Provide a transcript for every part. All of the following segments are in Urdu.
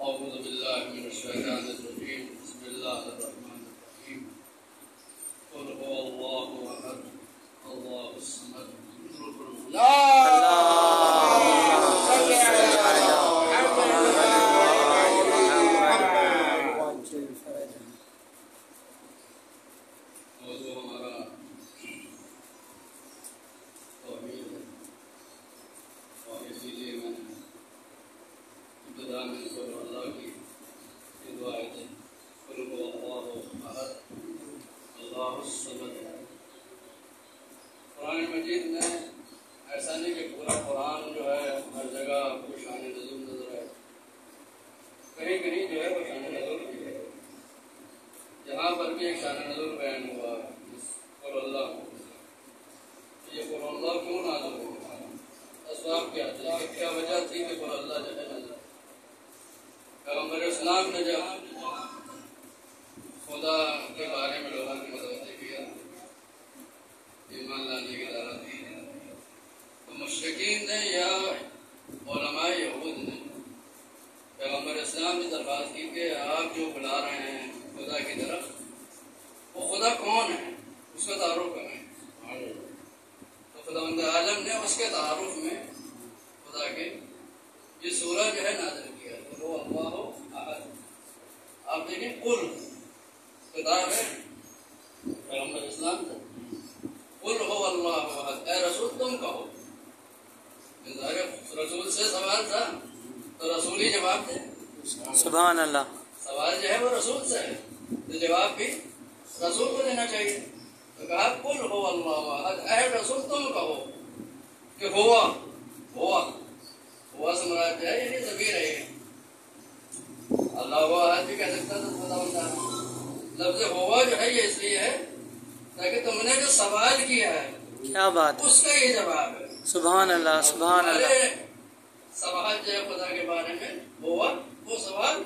أعوذ بالله من الشيطان الرجيم بسم الله الرحمن الرحيم قل هو الله أحد الله الصمد اللهم صل على موضوع ہمارا توحید ہے اور اسی لیے میں نے ابتدا میں اللہ کی دعا ہے قل هو الله احد الله الصمد. قرآن مجید میں ایسا نہیں کہ پورا قرآن جو ہے ہر جگہ آپ کو شان نزول نظر آئے، کہیں کہیں جو ہے وہ شان نزول بھی ہے. جہاں پر بھی ایک شان نزول بیان ہوا قل اللہ، یہ قل اللہ کیوں نازل ہوا، اسباب کیا تھے، کیا وجہ تھی کہ قل اللہ جو ہے نازل. پیغمبر اسلام نے جب خدا کے بارے میں لوگوں کی متوجہ کیا، ایمان لانے کی دعوت دی، تو مشرکین نے یا علماء یہود نے پیغمبر اسلام نے درخواست کی کہ آپ جو بلا رہے ہیں خدا کی طرف، وہ خدا کون ہے، اس کا تعارف کریں. تو خداوند عالم نے اس کے تعارف میں خدا کے یہ سورہ جو ہے نازل کیا، وہ اللہ احد. آپ دیکھیں قل خطاب ہے پیغمبر اسلام کو، قل هو اللہ احد، اے رسول تم کہو. رسول سے سوال تھا تو رسول ہی جواب دے. سبحان اللہ. سوال جو ہے وہ رسول سے ہے تو جواب بھی رسول کو دینا چاہیے. تو کہا قل هو اللہ احد، اے رسول تم کہو کہ ہوا سے مراد جو ہے یعنی ضمیر ہے. اللہ وہ احد بھی کہہ سکتا تو خدا بندہ. لفظ ہوا جو ہے یہ اس لیے ہے تاکہ تم نے جو سوال کیا ہے کیا بات ہے، اس کا یہ جواب ہے. سبحان اللہ سبحان اللہ. سوال جو ہے خدا کے بارے میں ہوا، وہ سوال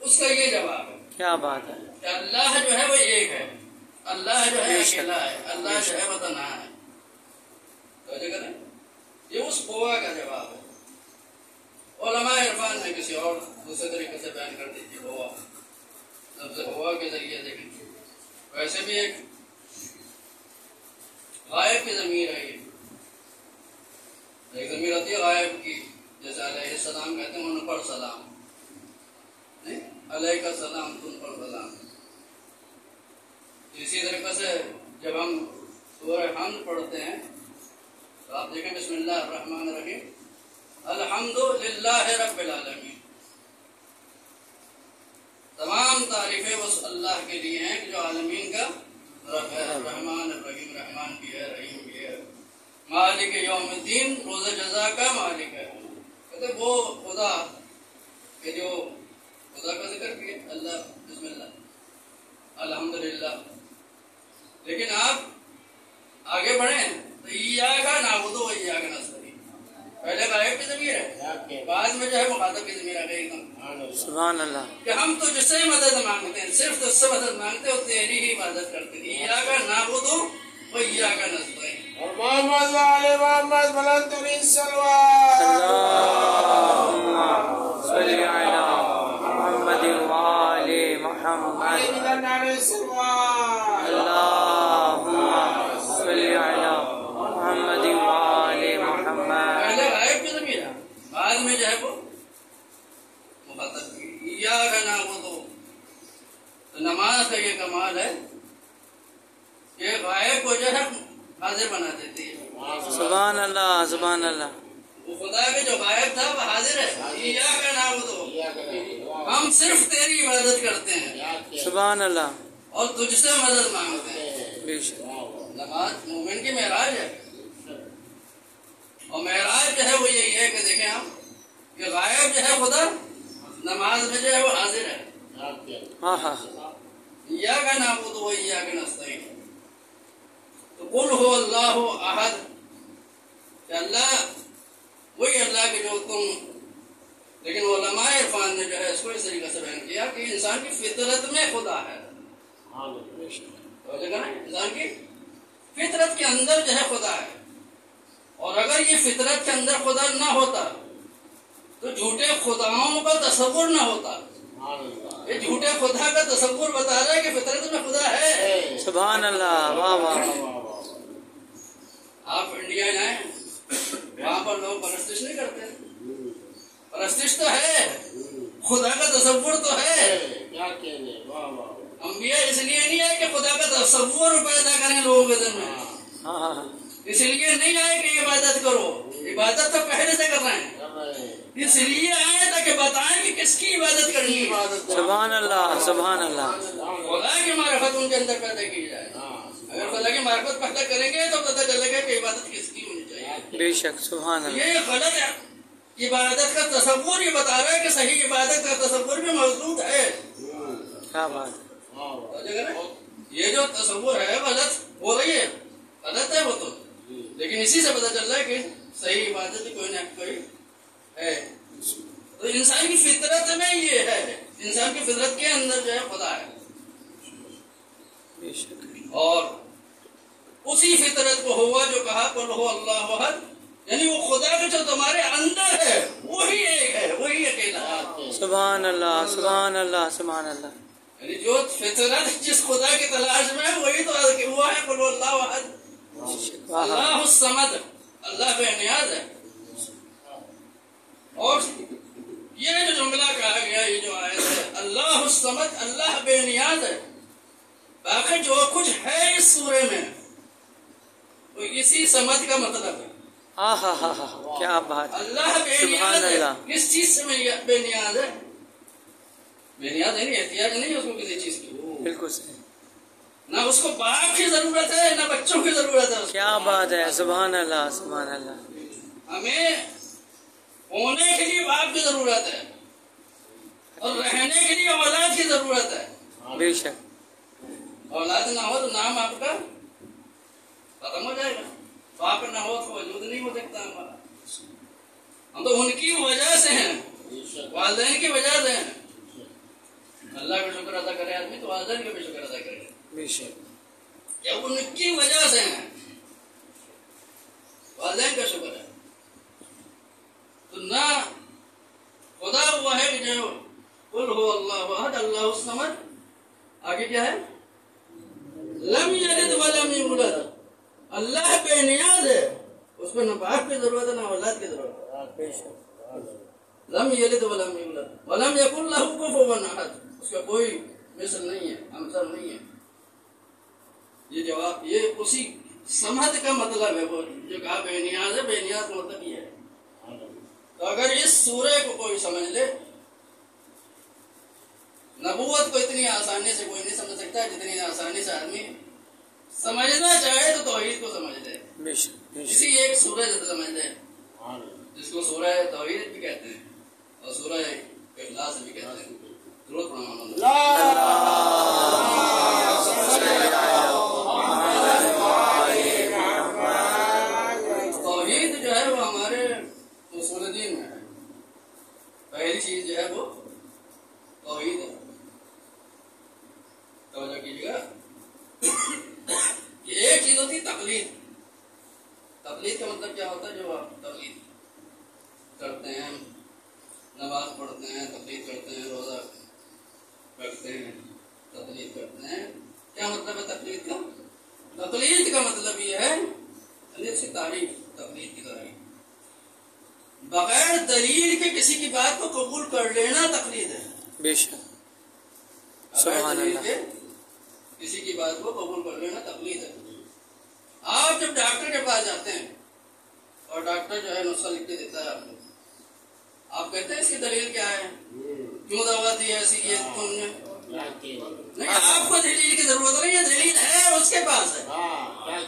اس کا یہ جواب ہے. کیا بات ہے. کہ اللہ جو ہے وہ ایک ہے، اللہ جو ہے اکیلا ہے، اللہ جو ہے وہ تنہا ہے. توجہ کریں، یہ اس ہوا کا جواب ہے. علماء عرفان نے کسی اور دوسرے طریقے سے بیان کر دیجیے ہوا، لفظ ہوا کے ذریعے دیکھیں. ویسے بھی ایک غائب کی ضمیر ہے، یہ ایک ضمیر ہوتی ہے غائب کی، جیسے علیہ السلام کہتے ہیں ان پر سلام، نہیں علیہ کا سلام تم پر سلام. اسی طریقے سے جب ہم سورہ حمد پڑھتے ہیں تو آپ دیکھیں بسم اللہ الرحمن الرحیم الحمد للہ رب العالمین. تمام تعریفیں اس اللہ کے لیے ہیں کہ جو عالمین کا رب ہے، رحمان الرحیم، رحمان بھی ہے، رحیم بھی ہے، مالک یوم الدین، روز جزا کا مالک ہے. کہتے وہ خدا کہ جو خدا کا ذکر کیا اللہ بسم اللہ الحمدللہ. لیکن آپ آگے بڑھیں تو ایاک نعبد و ایاک نستعین، پہلے غائب کی ضمیر ہے، بعد میں جو ہے مخاطب کی ضمیر آ گئی ایک دم. سبحان اللہ. کہ ہم تو جس سے مدد مانگتے ہیں، صرف تجھ سے مدد مانگتے ہیں اور تیری ہی عبادت کرتے ہیں. ایاک نعبد و ایاک نستعین. اور محمد وعلی محمد بلند ترین صلوات. اللہم صلی علی محمد وعلی محمد. اللہم صلی علی محمد وعلی محمد. پہلے غائب کی میں جو ہے وہ مخاطب کی ایاک نعبد، تو نماز کا یہ کمال ہے کہ غائب کو جو ہے حاضر بنا دیتی ہے. سبحان اللہ سبحان اللہ. وہ خدا کے جو غائب تھا وہ حاضر ہے. ایاک نعبد، ہم صرف تیری عبادت کرتے ہیں سبحان اللہ. اور تجھ سے مدد مانگتے ہیں. بے شک. نماز مومن کی معراج ہے، اور معراج جو ہے وہ یہی ہے کہ دیکھیں ہم کہ غائب جو ہے خدا نماز میں جو ہے وہ حاضر ہے. ہاں ہاں. ایاک نعبد و ایاک نستعین. تو قل هو اللہ احد، کہ اللہ وہی اللہ کے جو تم. لیکن علماء عرفان نے جو ہے اس کو اس طریقے سے بیان کیا کہ انسان کی فطرت میں خدا ہے. انسان کی فطرت کے اندر جو ہے خدا ہے، اور اگر یہ فطرت کے اندر خدا نہ ہوتا تو جھوٹے خداؤں کا تصور نہ ہوتا. یہ جھوٹے خدا کا تصور بتا رہا ہے کہ فطرت میں خدا ہے. سبحان اللہ. واہ واہ. آپ انڈیا جائیں، وہاں پر لوگ پرستش نہیں کرتے. پرستش تو ہے، خدا کا تصور تو ہے. انبیاء اس لیے نہیں آئے کہ خدا کا تصور پیدا کریں لوگوں کے دل میں. اس لیے نہیں آئے کہ عبادت کرو، عبادت تو پہلے سے کر رہے ہیں. اس لیے آئے تاکہ بتائیں کہ کس کی عبادت کرنی ہے. سبحان اللہ سبحان اللہ. خدا کی معرفت ان کے اندر پیدا کی جائے. اگر خدا کی معرفت پیدا کریں گے تو پتہ چلے گا کہ عبادت کس کی ہونی چاہیے. بے شک. سبحان اللہ. یہ غلط ہے. عبادت کا تصور یہ بتا رہا ہے کہ صحیح عبادت کا تصور بھی موجود ہے. کیا بات. یہ جو تصور ہے غلط ہو رہی ہے، غلط ہے وہ تو، لیکن اسی سے پتہ چل رہا ہے کہ صحیح عبادت کوئی نہ کوئی ہے. تو انسان کی فطرت میں یہ ہے، انسان کی فطرت کے اندر جو ہے خدا ہے. اور اسی فطرت کو ہوا جو کہا قل هو اللہ احد، یعنی وہ خدا جو تمہارے اندر ہے وہی ایک ہے، وہی اکیلا ہے. سبحان اللہ سبحان اللہ سبحان اللہ. یعنی جو فطرت جس خدا کی تلاش میں ہے وہی تو ہوا ہے قل هو اللہ احد. اللہ الصمد، اللہ بے نیاز ہے. اور یہ جو جملہ کہا گیا، یہ جو آیت ہے اللہ الصمد، اللہ بے نیاز ہے. باقی جو کچھ ہے اس سورے میں تو اسی سمجھ کا مطلب ہے. کیا بات. اللہ بے نیاز ہے. کس چیز سے بے نیاز ہے؟ بے نیاز ہے نہیں، احتیاج نہیں ہے اس کو کسی چیز کی. بالکل صحیح. نہ اس کو باپ کی ضرورت ہے نہ بچوں کی ضرورت ہے. کیا بات ہے. سبحان اللہ سبحان اللہ. ہمیں ہونے کے لیے باپ کی ضرورت ہے اور رہنے کے لیے اولاد کی ضرورت ہے. بے شک. اولاد نہ ہو تو نام آپ کا ختم ہو جائے گا. باپ نہ ہو تو وجود نہیں ہو سکتا ہمارا. ہم تو ان کی وجہ سے ہیں، والدین کی وجہ سے ہیں. اللہ کا شکر ادا کرے آدمی تو والدین کا بھی شکر ادا کرے. بے شک. یا ان کی وجہ سے ہیں، والدین کا شکر ہے. تو نہ خدا ہوا ہے کہ جو قل هو اللہ احد اللہ الصمد. آگے کیا ہے؟ لم یلد ولم یولد. اللہ بے نیاز ہے، اس کو نہ باپ کی ضرورت ہے نہ اولاد کی ضرورت ہے. لم یلد ولم یولد ولم یکن لہ کفوا احد. اس کا کوئی مثل نہیں ہے، ہمسر نہیں ہے. یہ جواب، یہ اسی سمجھ کا مطلب ہے. وہ جو کہا بے نیاز ہے، بے نیاز مطلب یہ ہے. تو اگر اس سورے کو کوئی سمجھ لے، نبوت کو اتنی آسانی سے کوئی نہیں سمجھ سکتا جتنی آسانی سے آدمی سمجھنا چاہے تو توحید کو سمجھ لے. اسی ایک سورہ سے سمجھ لے، جس کو سورہ توحید بھی کہتے ہیں اور سورہ اخلاص بھی کہتے ہیں. درود توحید جو ہے وہ ہمارے اصول دین میں ہے. پہلی چیز جو ہے وہ توحید ہے. توجہ کیجیے گا. یہ ایک چیز ہوتی تقلید. تقلید کا مطلب کیا ہوتا ہے؟ جو آپ تقلید کرتے ہیں، نماز پڑھتے ہیں، تقلید کرتے ہیں، روزہ رکھتے ہیں، تقلید کرتے ہیں. کیا مطلب ہے تقلید کا؟ تقلید کا مطلب یہ ہے اس کی تعریف، تقلید کی تعریف. بغیر دلیل کے کسی کی بات کو قبول کر لینا تقلید ہے. بے شک. بغیر سبحان دلیل اللہ. کے کسی کی بات کو قبول کر لینا تقلید ہے. آپ جب ڈاکٹر کے پاس جاتے ہیں اور ڈاکٹر جو ہے نسخہ لکھ کے دیتا ہے آپ کو، آپ کہتے ہیں اس کی دلیل کیا ہے، کیوں دوا دی ہے ایسی یہ تم نے؟ نہیں، آپ کو دلیل کی ضرورت نہیں ہے، دلیل ہے اس کے پاس ہے.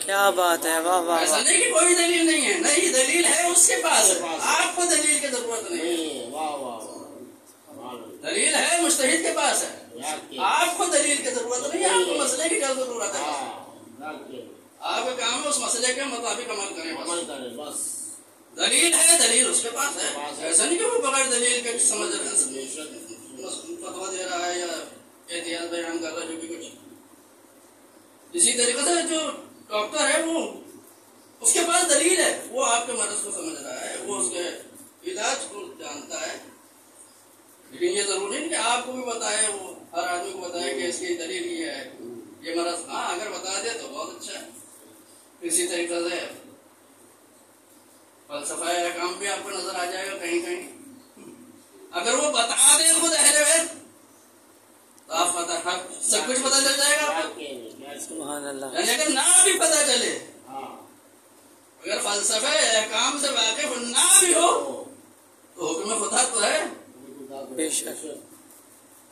کیا بات ہے. واہ واہ ایسا واہ. نہیں کہ کوئی دلیل نہیں ہے، نہیں، دلیل ہے اس کے پاس ہے، آپ کو دلیل کی ضرورت نہیں ہے. دلیل ہے مجتہد کے پاس ہے، آپ کو دلیل کی ضرورت نہیں ہے، آپ کو مسئلے کی کیا ضرورت ہے؟ آپ کا کام ہے اس مسئلے کے مطابق عمل کریں بس. دلیل ہے، دلیل اس کے پاس ہے. ایسا نہیں کہ وہ بغیر دلیل کے سمجھ رہا ہے، فتویٰ دے رہا ہے یا احتیاط بیان کر رہا ہے جو بھی کچھ. اسی طریقے سے جو ڈاکٹر ہے وہ اس کے پاس دلیل ہے، وہ آپ کے مرض کو سمجھ رہا ہے، وہ اس کے علاج کو جانتا ہے. لیکن یہ ضروری نہیں کہ آپ کو بھی بتائے، وہ ہر آدمی کو بتائے کہ اس کی دلیل یہ ہے، یہ مرض. ہاں اگر بتا دے تو بہت اچھا ہے. اسی طریقے سے فلسفہ احکام بھی آپ کو نظر آ جائے گا کہیں کہیں. اگر وہ بتا دیں خود اہل بیت تو آپ سب کچھ پتہ چل جائے گا آپ کو. سبحان اللہ. یعنی اگر نہ بھی پتہ چلے، اگر فلسفہ احکام سے واقف نہ بھی ہو تو حکم خدا تو ہے. بے شک.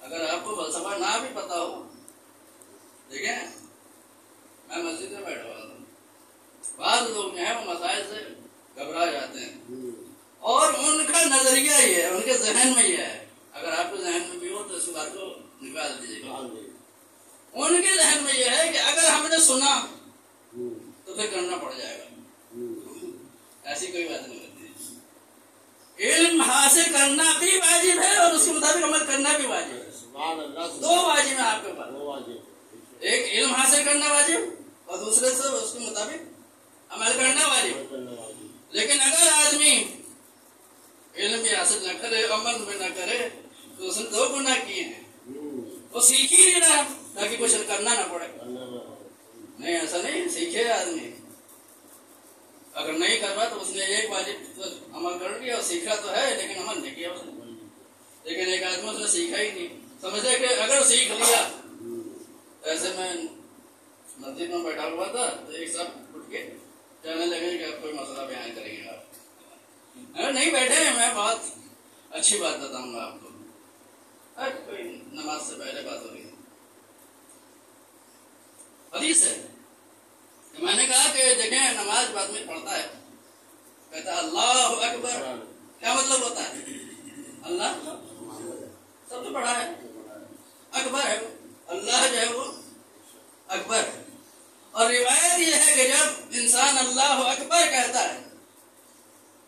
اگر آپ کو فلسفہ نہ بھی پتا ہو، دیکھیں میں مسجد میں بیٹھا ہوا تھا، بعض لوگ جو ہیں وہ مسائل سے گھبرا جاتے ہیں اور ان کا نظریہ یہ ہے، ان کے ذہن میں یہ ہے. اگر آپ کے ذہن میں بھی ہو تو اس بات کو نکال دیجیے گا. ان کے ذہن میں یہ ہے کہ اگر ہم نے سنا تو پھر کرنا پڑ جائے گا. ایسی کوئی بات نہیں ہوتی. علم حاصل کرنا بھی واجب ہے اور اس کے مطابق عمل کرنا بھی واجب ہے. دو واجب ہیں آپ کے پاس، ایک علم حاصل کرنا واجب اور دوسرے سے اس کے مطابق عمل کرنا واجب. لیکن اگر آدمی علم بھی حاصل نہ کرے، عمل بھی نہ کرے تو اس نے دو گناہ کیے ہیں. وہ سیکھ ہی نہیں رہا تاکہ کچھ کرنا نہ پڑے. نہیں، ایسا نہیں، سیکھے آدمی. اگر نہیں کر رہا تو اس نے ایک واجب عمل کر لیا اور سیکھا تو ہے لیکن عمل نہیں کیا اس نے. لیکن ایک آدمی اس نے سیکھا ہی نہیں، سمجھے کہ اگر سیکھ لیا. ایسے میں مسجد میں بیٹھا ہوا تھا تو ایک صاحب اٹھ کے کہنے لگے کہ آپ کوئی مسئلہ بیان کریں گے. آپ نہیں بیٹھے ہیں، میں بہت اچھی بات بتاؤں گا آپ کو. کوئی نماز سے پہلے بات ہو رہی ہے، حدیث ہے. میں نے کہا کہ دیکھیں نماز بعد میں پڑھتا ہے، کہتا ہے اللہ اکبر. کیا مطلب ہوتا ہے؟ اللہ سب سے بڑا ہے، اکبر ہے. اللہ جو ہے وہ اکبر ہے. اور روایت یہ ہے کہ جب انسان اللہ اکبر کہتا ہے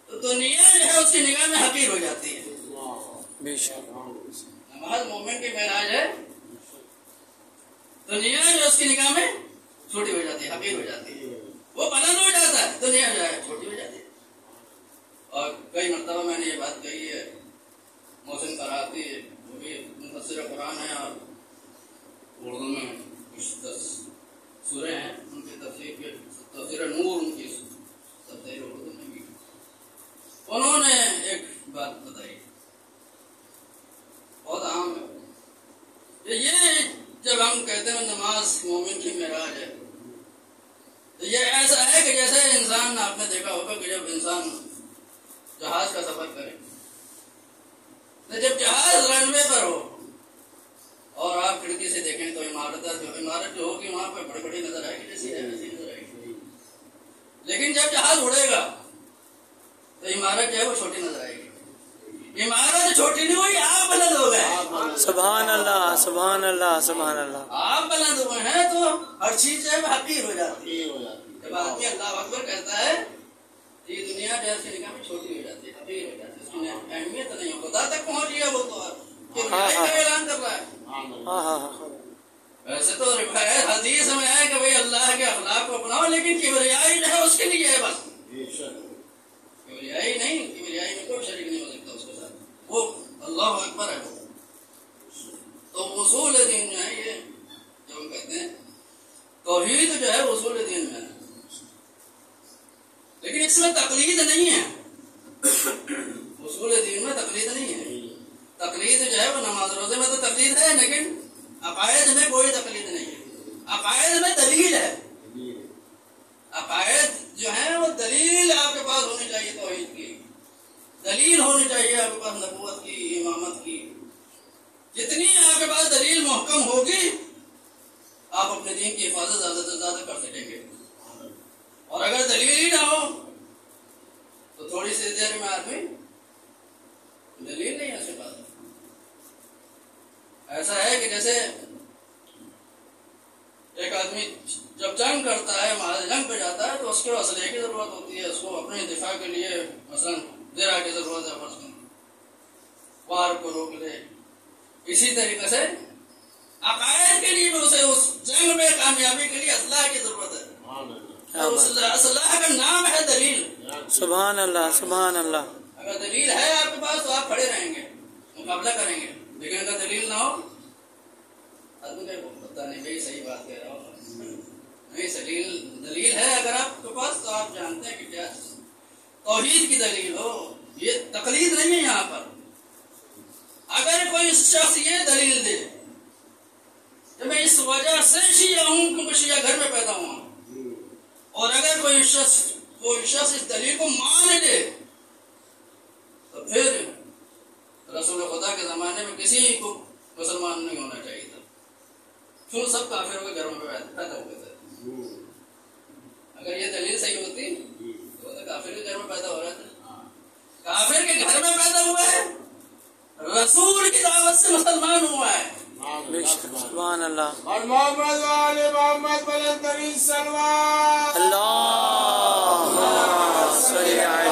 تو دنیا جو ہے اس کی نگاہ میں حقیر ہو جاتی ہے. بے شک. نماز مومن کی معراج ہے، دنیا جو اس کی نگاہ میں چھوٹی ہو جاتی ہے، حقیر ہو جاتی ہے. وہ بلند ہو جاتا ہے، دنیا جو ہے چھوٹی ہو جاتی ہے. اور کئی مرتبہ میں نے یہ بات کہی ہے. محسن قرآتی وہ بھی مفسر قرآن ہے اور اردو میں کچھ 10 سورے ہیں، ان کی تفسیر نور ان کی تفسیر اردو میں بھی. انہوں نے ایک بات بتائی بہت عام ہے. یہ جب ہم کہتے ہیں نماز مومن کی معراج ہے تو یہ ایسا ہے کہ جیسے انسان، آپ نے دیکھا ہوگا کہ جب انسان جہاز کا سفر کرے تو جب جہاز رن وے پر ہو اور آپ کھڑکی سے دیکھیں تو عمارت جو ہوگی وہاں پہ بڑی بڑی نظر آئے گی، جیسی ہے ویسی نظر آئے گی. لیکن جب جہاز اڑے گا تو عمارت جو ہے وہ چھوٹی نظر آئے گی. عمارت چھوٹی نہیں ہوئی، آپ بلند ہو گئے. سبحان اللہ، سبحان اللہ، سبحان اللہ. آپ بلند ہوئے ہیں تو ہر چیز جو ہے وہ حقیر ہو جاتی ہے. جب آدمی اللہ اکبر کہتا ہے تو یہ دنیا جو ہے اس کی نگاہ میں چھوٹی ہو جاتی ہے، حقیر ہو جاتی ہے. اس کی اہمیت نہیں ہو، خدا تک پہنچ گیا وہ تو اعلان کر رہا ہے. ویسے تو حدیث میں ہے کہ بھائی اللہ کے اخلاق کو اپناؤ، لیکن کبریائی جو ہے اس کے لیے ہے بس. کبریائی نہیں، کبریائی میں کوئی شریک نہیں ہو سکتا اس کے ساتھ. وہ اللہ اکبر ہے. تو اصول دین جو ہے یہ جو ہم کہتے ہیں توحید جو ہے اصول دین میں ہے، لیکن اس میں تقلید نہیں ہے. نماز روزے میں تو تقلید ہے، لیکن عقائد میں کوئی تقلید نہیں ہے، عقائد میں دلیل ہے، عقائد جو ہیں وہ دلیل آپ کے پاس ہونی چاہیے، توحید کی دلیل ہونی چاہیے آپ کے پاس، نبوت کی، امامت کی، جتنی آپ کے پاس دلیل محکم ہوگی آپ اپنے دین کی حفاظت زیادہ سے زیادہ کر سکیں گے، اور اگر دلیل ہی نہ ہو تو تھوڑی سی دیر میں آدمی دلیل نہیں ہے اس کے پاس۔ ایسا ہے کہ جیسے ایک آدمی جب جنگ کرتا ہے، محاذ جنگ پہ جاتا ہے، تو اس کو اسلحے کی ضرورت ہوتی ہے، اس کو اپنے دفاع کے لیے مثلا زرہ کی ضرورت ہے، وار کو روک لے۔ اسی طریقے سے عقائد کے لیے بھی اسے اس جنگ میں کامیابی کے لیے اسلحہ کی ضرورت ہے، اور اس اسلحہ کا نام ہے دلیل۔ سبحان اللہ، سبحان اللہ۔ اگر دلیل ہے آپ کے پاس تو آپ کھڑے رہیں گے، مقابلہ کریں گے، لیکن اگر دلیل نہ ہو آدمی کو پتہ نہیں بھائی صحیح بات کہہ رہا ہوں نہیں، دلیل ہے اگر آپ کے پاس تو آپ جانتے ہیں کہ کیا توحید کی دلیل ہو، یہ تقلید نہیں ہے یہاں پر۔ اگر کوئی شخص یہ دلیل دے کہ میں اس وجہ سے شیعہ ہوں کیونکہ شیعہ گھر میں پیدا ہوا ہوں، اور اگر کوئی شخص اس دلیل کو مان لے تو پھر رسول خدا کے زمانے میں کسی کو مسلمان نہیں ہونا چاہیے تھا، کیوں سب کافروں کے گھروں میں پیدا ہوئے تھے۔ اگر یہ دلیل صحیح ہوتی تو کافر کے گھر میں پیدا ہو رہے تھے، کافر کے گھر میں پیدا ہوا ہے، رسول کی دعوت سے مسلمان ہوا ہے۔ سبحان اللہ۔ اور محمد وآل محمد بلند ترین صلوات۔ اللہم صلی علی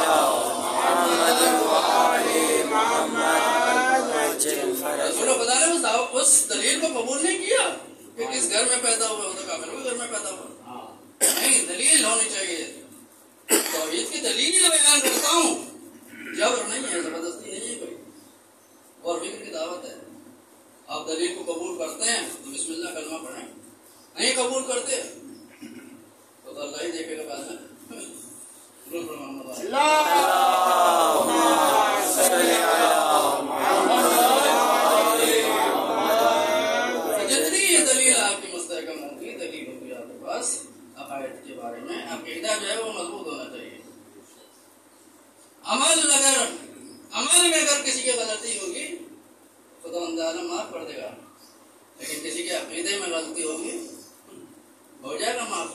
محمد وآل محمد وعجل فرج۔ رسول خدا نے اس دلیل کو قبول نہیں کیا کہ کس گھر میں پیدا ہوا ہوتا، کافروں کے گھر میں پیدا ہوا، نہیں، دلیل ہونی چاہیے۔ توحید کی دلیل بیان کرتا ہوں، جبر نہیں ہے، زبردستی نہیں ہے کوئی، اور فکر کی دعوت ہے۔ آپ دلیل کو قبول کرتے ہیں تو بسم اللہ کلمہ پڑھیں، نہیں قبول کرتے تو اللہ ہی دیکھے گا بعد میں۔ جتنی دلیل آپ کی مستحکم ہوگی، دلیل ہوگی آپ کے پاس عقائد کے بارے میں، عقیدہ جو ہے وہ مضبوط ہونا چاہیے۔ عمل میں اگر کسی کی غلطی ہوگی خدا اندازہ معاف کر دے گا، لیکن کسی کے عقیدے میں غلطی ہوگی ہو جائے گا معاف،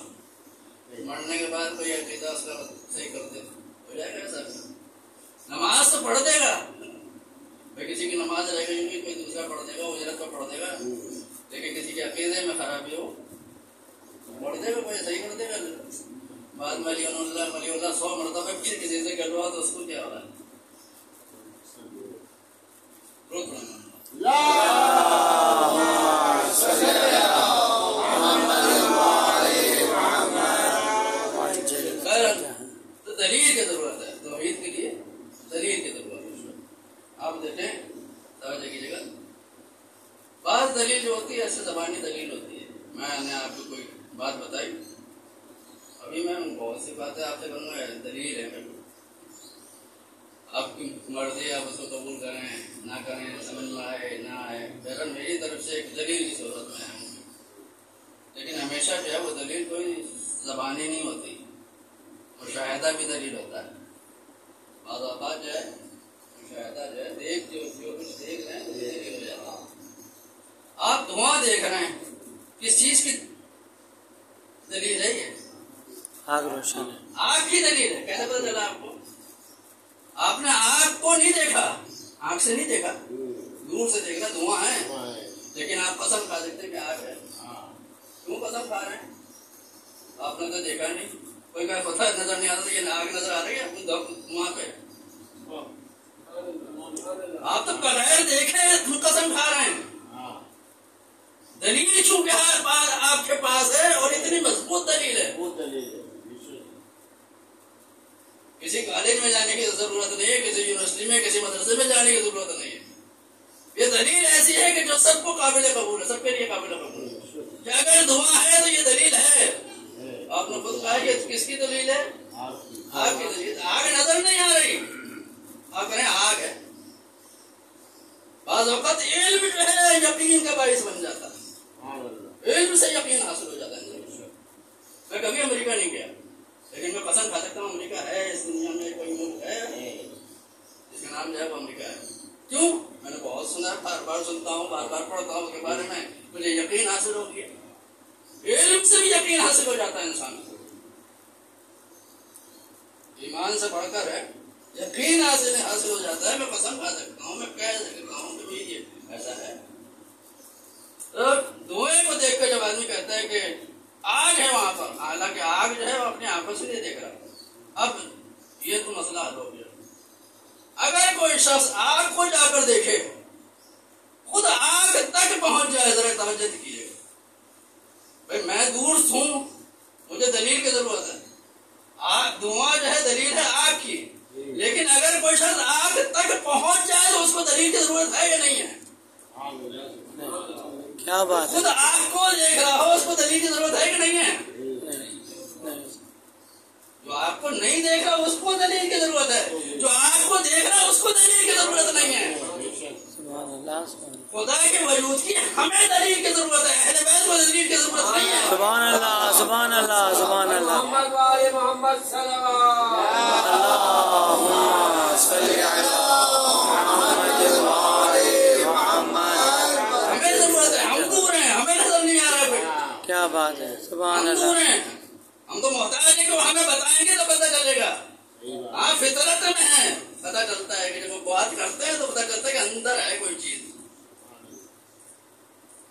مرنے کے بعد کوئی عقیدہ اس کا صحیح کر دے ہو جائے گا ایسا۔ نماز تو پڑھ دے گا، بھائی کسی کی نماز رہ گئی ہوگی کوئی دوسرا پڑھ دے گا، اجرت پر پڑھ دے گا، لیکن کسی کے عقیدے میں خرابی ہو پڑھ دے گا، کوئی صحیح کر دے گا۔ بعد میں ولی اللہ 100 مرتبہ پھر کسی سے کہلوا تو اس کو کیا ہو رہا ہے؟ تو دلیل کی ضرورت ہے، توحید کے لیے دلیل کی ضرورت ہے۔ آپ دیکھیں توجہ کیجیے گا، بعض دلیل جو ہوتی ہے ایسے زبانی دلیل ہوتی ہے۔ میں نے آپ کو کوئی بات بتائی، ابھی میں بہت سی باتیں آپ سے کروں گا، دلیل ہے میرے کو، آپ کی مرضی، آپ اس کو قبول کریں نہ کریں، سمجھ میں آئے نہ آئے، بہرحال میری طرف سے ایک دلیل کی صورت میں ہے، لیکن ہمیشہ جو ہے وہ دلیل کوئی زبانی نہیں ہوتی، مشاہدہ بھی دلیل ہوتا ہے۔ بعض اوقات جو ہے مشاہدہ جو ہے جو کچھ دیکھ رہے ہیں وہ دلیل ہو جاتا ہے۔ آپ دھواں دیکھ رہے ہیں، کس چیز کی دلیل ہے؟ یہ آگ روشن ہے، آگ کی دلیل ہے۔ کیسے پتا چلا آپ کو؟ آپ نے آگ کو نہیں دیکھا، آگ سے نہیں دیکھا، دور سے دیکھنا دھواں ہے، لیکن آپ قسم کھا سکتے ہیں کہ آگ ہے۔ کیوں قسم کھا رہے ہیں؟ آپ نے تو دیکھا نہیں، کوئی کہ پتہ نظر نہیں آتا یہ آگ نظر آ رہی ہے دھواں پہ، آپ تو بغیر دیکھے قسم کھا رہے ہیں۔ دلیل چونکہ آپ کے پاس ہے اور اتنی مضبوط دلیل ہے، کسی کالج میں جانے کی ضرورت نہیں ہے، کسی یونیورسٹی میں کسی مدرسے میں جانے کی ضرورت نہیں ہے، یہ دلیل ایسی ہے کہ جو سب کو قابل قبول ہے، سب کے لیے قابل قبول ہے کہ اگر دعا ہے تو یہ دلیل ہے۔ آپ نے خود کہا کہ کس کی دلیل ہے؟ آگ کی دلیل۔ آگ نظر نہیں آ رہی، آپ کہیں آگ ہے، بعض بعض اوقات علم جو ہے یقین کا باعث بن جاتا ہے، علم سے یقین حاصل ہو جاتا ہے۔ میں کبھی امریکہ نہیں گیا، لیکن میں پسند کھا سکتا ہوں امریکہ ہے، اس دنیا میں کوئی ملک ہے جس کا نام جو ہے وہ امریکہ ہے۔ کیوں؟ میں نے بہت سنا، بار بار سنتا ہوں، بار بار پڑھتا ہوں اس کے بارے میں، مجھے یقین حاصل ہو گیا۔ علم سے بھی یقین حاصل ہو جاتا ہے انسان کو، ایمان سے بڑھ کر ہے، یقین حاصل ہو جاتا ہے۔ میں قسم کھا سکتا ہوں، میں کہہ سکتا ہوں کہ یہ ایسا ہے۔ دھوئیں کو دیکھ کر جب آدمی کہتا ہے کہ آگ ہے وہاں پر، حالانکہ آگ جو ہے وہ اپنی آنکھوں سے نہیں دیکھ رہا، اب یہ تو مسئلہ حل ہو گیا۔ اگر کوئی شخص آگ کو جا کر دیکھے، خود آگ تک پہنچ جائے، ذرا توجہ کیجیے بھائی، میں دور ہوں، مجھے دلیل کی ضرورت ہے۔ دھواں جو ہے دلیل ہے آگ کی، لیکن اگر کوئی شخص آگ تک پہنچ جائے تو اس کو دلیل کی ضرورت ہے یا نہیں ہے؟ کیا بات ہے؟ خود آگ کو دیکھ رہا ہو، اس کو دلیل کی ضرورت ہے کہ نہیں ہے؟ جو آگ کو نہیں دیکھ رہا اس کو دلیل کی ضرورت ہے، جو آگ کو دیکھ رہا اس کو دلیل کی ضرورت نہیں ہے۔ خدا کے وجود کی ہمیں دلیل کی ضرورت ہے، اہل بیت کو دلیل کی ضرورت نہیں ہے۔ سبحان اللہ، سبحان اللہ، سبحان اللہ۔ محمد وآل محمد صلوات اللہم صلی علی محمد وآل محمد۔ ہمیں ضرورت ہے، ہم دور ہیں، ہمیں نظر نہیں آ رہا کوئی۔ کیا بات ہے، سبحان ہم دور اللہ۔ ہیں، ہم تو محتاج ہیں کہ وہ ہمیں بتائیں گے تو پتہ چلے گا۔ آپ فطرت میں ہیں، پتہ چلتا ہے کہ جب وہ بات کرتے ہیں تو پتہ چلتا ہے کہ اندر ہے کوئی چیز۔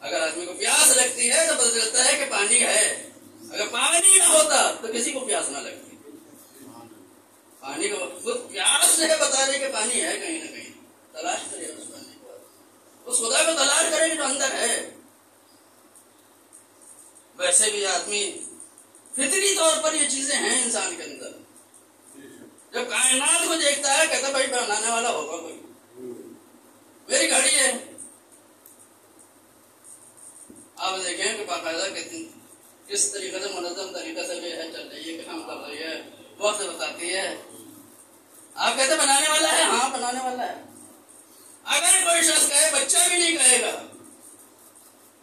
اگر آدمی کو پیاس لگتی ہے تو پتہ چلتا ہے کہ پانی ہے، اگر پانی نہ ہوتا تو کسی کو پیاس نہ لگتی۔ پانی کو خود پیاس سے بتا دے کہ پانی ہے کہیں نہ کہیں، تلاش کرے اس پانی کو، اس خدا کو تلاش کرے جو اندر ہے۔ ویسے بھی آدمی فطری طور پر یہ چیزیں ہیں انسان کے اندر۔ جب کائنات کو دیکھتا ہے کہتا ہے بھائی بنانے والا ہوگا کوئی، میری گھڑی ہے۔ آپ دیکھیں کہ باقاعدہ کس طریقے سے منظم طریقے سے جو ہے چل رہی ہے، کام کر رہی ہے، وقت بتاتی ہے۔ آپ کہتے ہیں بنانے والا ہے، ہاں بنانے والا ہے۔ اگر کوئی شخص کہے، بچہ بھی نہیں کہے گا،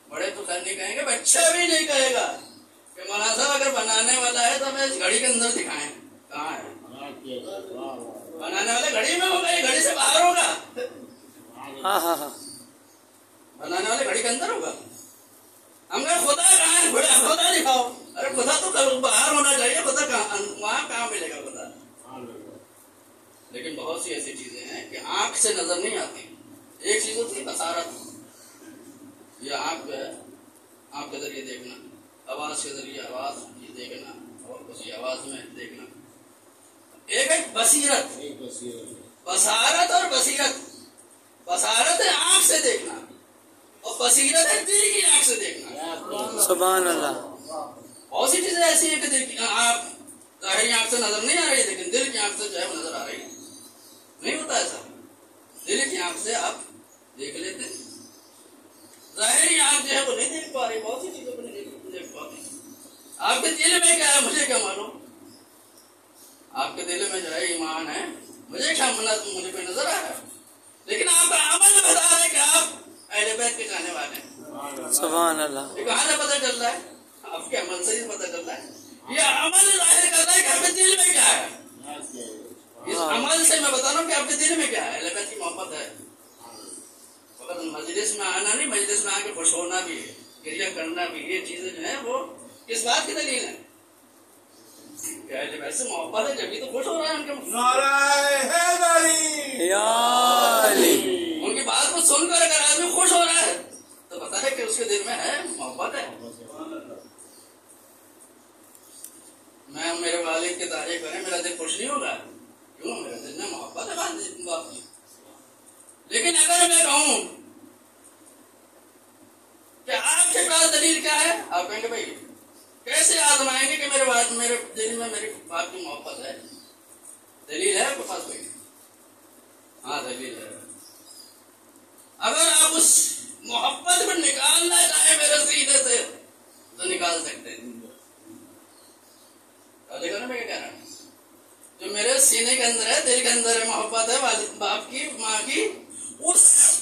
بڑے تو خیر نہیں کہیں گے، بچہ بھی نہیں کہے گا کہ مولانا صاحب اگر بنانے والا ہے تو ہمیں اس گھڑی کے اندر دکھائیں کہاں ہے۔ بنانے والے گھڑی میں ہوگا، یہ گھڑی سے باہر ہوگا؟ ہاں ہاں ہاں، بنانے والے گھڑی کے اندر ہوگا۔ ہم نے خدا کہاں ہے، خدا دکھاؤ۔ ارے خدا تو باہر ہونا چاہیے، خدا کہاں، وہاں کہاں ملے گا خدا؟ لیکن بہت سی ایسی چیزیں ہیں کہ آنکھ سے نظر نہیں آتی۔ ایک چیز ہوتی ہے بصارت، یہ آنکھ جو ہے، آنکھ کے ذریعے دیکھنا، آواز کے ذریعے آواز یہ دیکھنا اور کسی آواز میں دیکھنا۔ ایک ہے بصیرت، بصارت اور بصیرت۔ بصارت ہے آنکھ سے دیکھنا اور بصیرت ہے دل کی آنکھ سے دیکھنا۔ سبحان اللہ۔ بہت سی چیزیں ایسی ہیں کہ آپ ظاہری آنکھ سے نظر نہیں آ رہی، لیکن دل کی آنکھ سے جو ہے وہ نظر آ رہی ہے۔ نہیں ہوتا ایسا، دل کی آنکھ سے آپ دیکھ لیتے ہیں، ظاہری آنکھ جو ہے وہ نہیں دیکھ پا رہی، بہت سی چیزوں کو نہیں دیکھ پاتی۔ آپ کے دل میں کیا ہے مجھے کیا معلوم؟ آپ کے دل میں جو ہے ایمان ہے، مجھے کیا معلوم، مجھے کوئی نظر آ رہا ہے، لیکن آپ کا عمل بتا رہا ہے کہ آپ اہل بیت کے چاہنے والے ہیں۔ سبحان اللہ۔ یہ کہاں سے پتہ چل رہا ہے؟ آپ کے عمل سے ہی پتہ چل رہا ہے۔ یہ عمل ظاہر کر رہا ہے کہ آپ کے دل میں کیا ہے۔ اس عمل سے میں بتا رہا ہوں کہ آپ کے دل میں کیا ہے، اہل بیت کی محبت ہے۔ فقط مجلس میں آنا نہیں، مجلس میں آ کے خوش ہونا بھی ہے، گریہ کرنا بھی، یہ چیزیں جو ہیں وہ کس بات کی دلیل ہے؟ کہ اہل بیت سے محبت ہے، جبھی تو خوش ہو رہا ہے ان کے نعرہ حیدری، یا علی۔ ان کی بات کو سن کر اگر آدمی خوش ہو رہا ہے تو پتا ہے کہ اس کے دل میں ہے محبت ہے۔ میں میرے والد کی تعریف کریں، میرا دل خوش نہیں ہوگا، کیوں؟ میرے دل میں محبت ہے باپ کی۔ لیکن اگر میں کہوں کہ آپ کے پاس دلیل کیا ہے، آپ کہیں گے بھائی کیسے آزمائیں گے کہ میرے دل میں میری باپ کی محبت ہے؟ دلیل ہے آپ کے پاس کوئی؟ ہاں دلیل ہے۔ اگر آپ اس محبت کو نکالنا چاہیں میرے سینے سے تو نکال سکتے ہیں۔ دیکھو نا میں کیا کہہ رہا ہوں، جو میرے سینے کے اندر ہے، دل کے اندر ہے، محبت ہے والد باپ کی، ماں کی، اس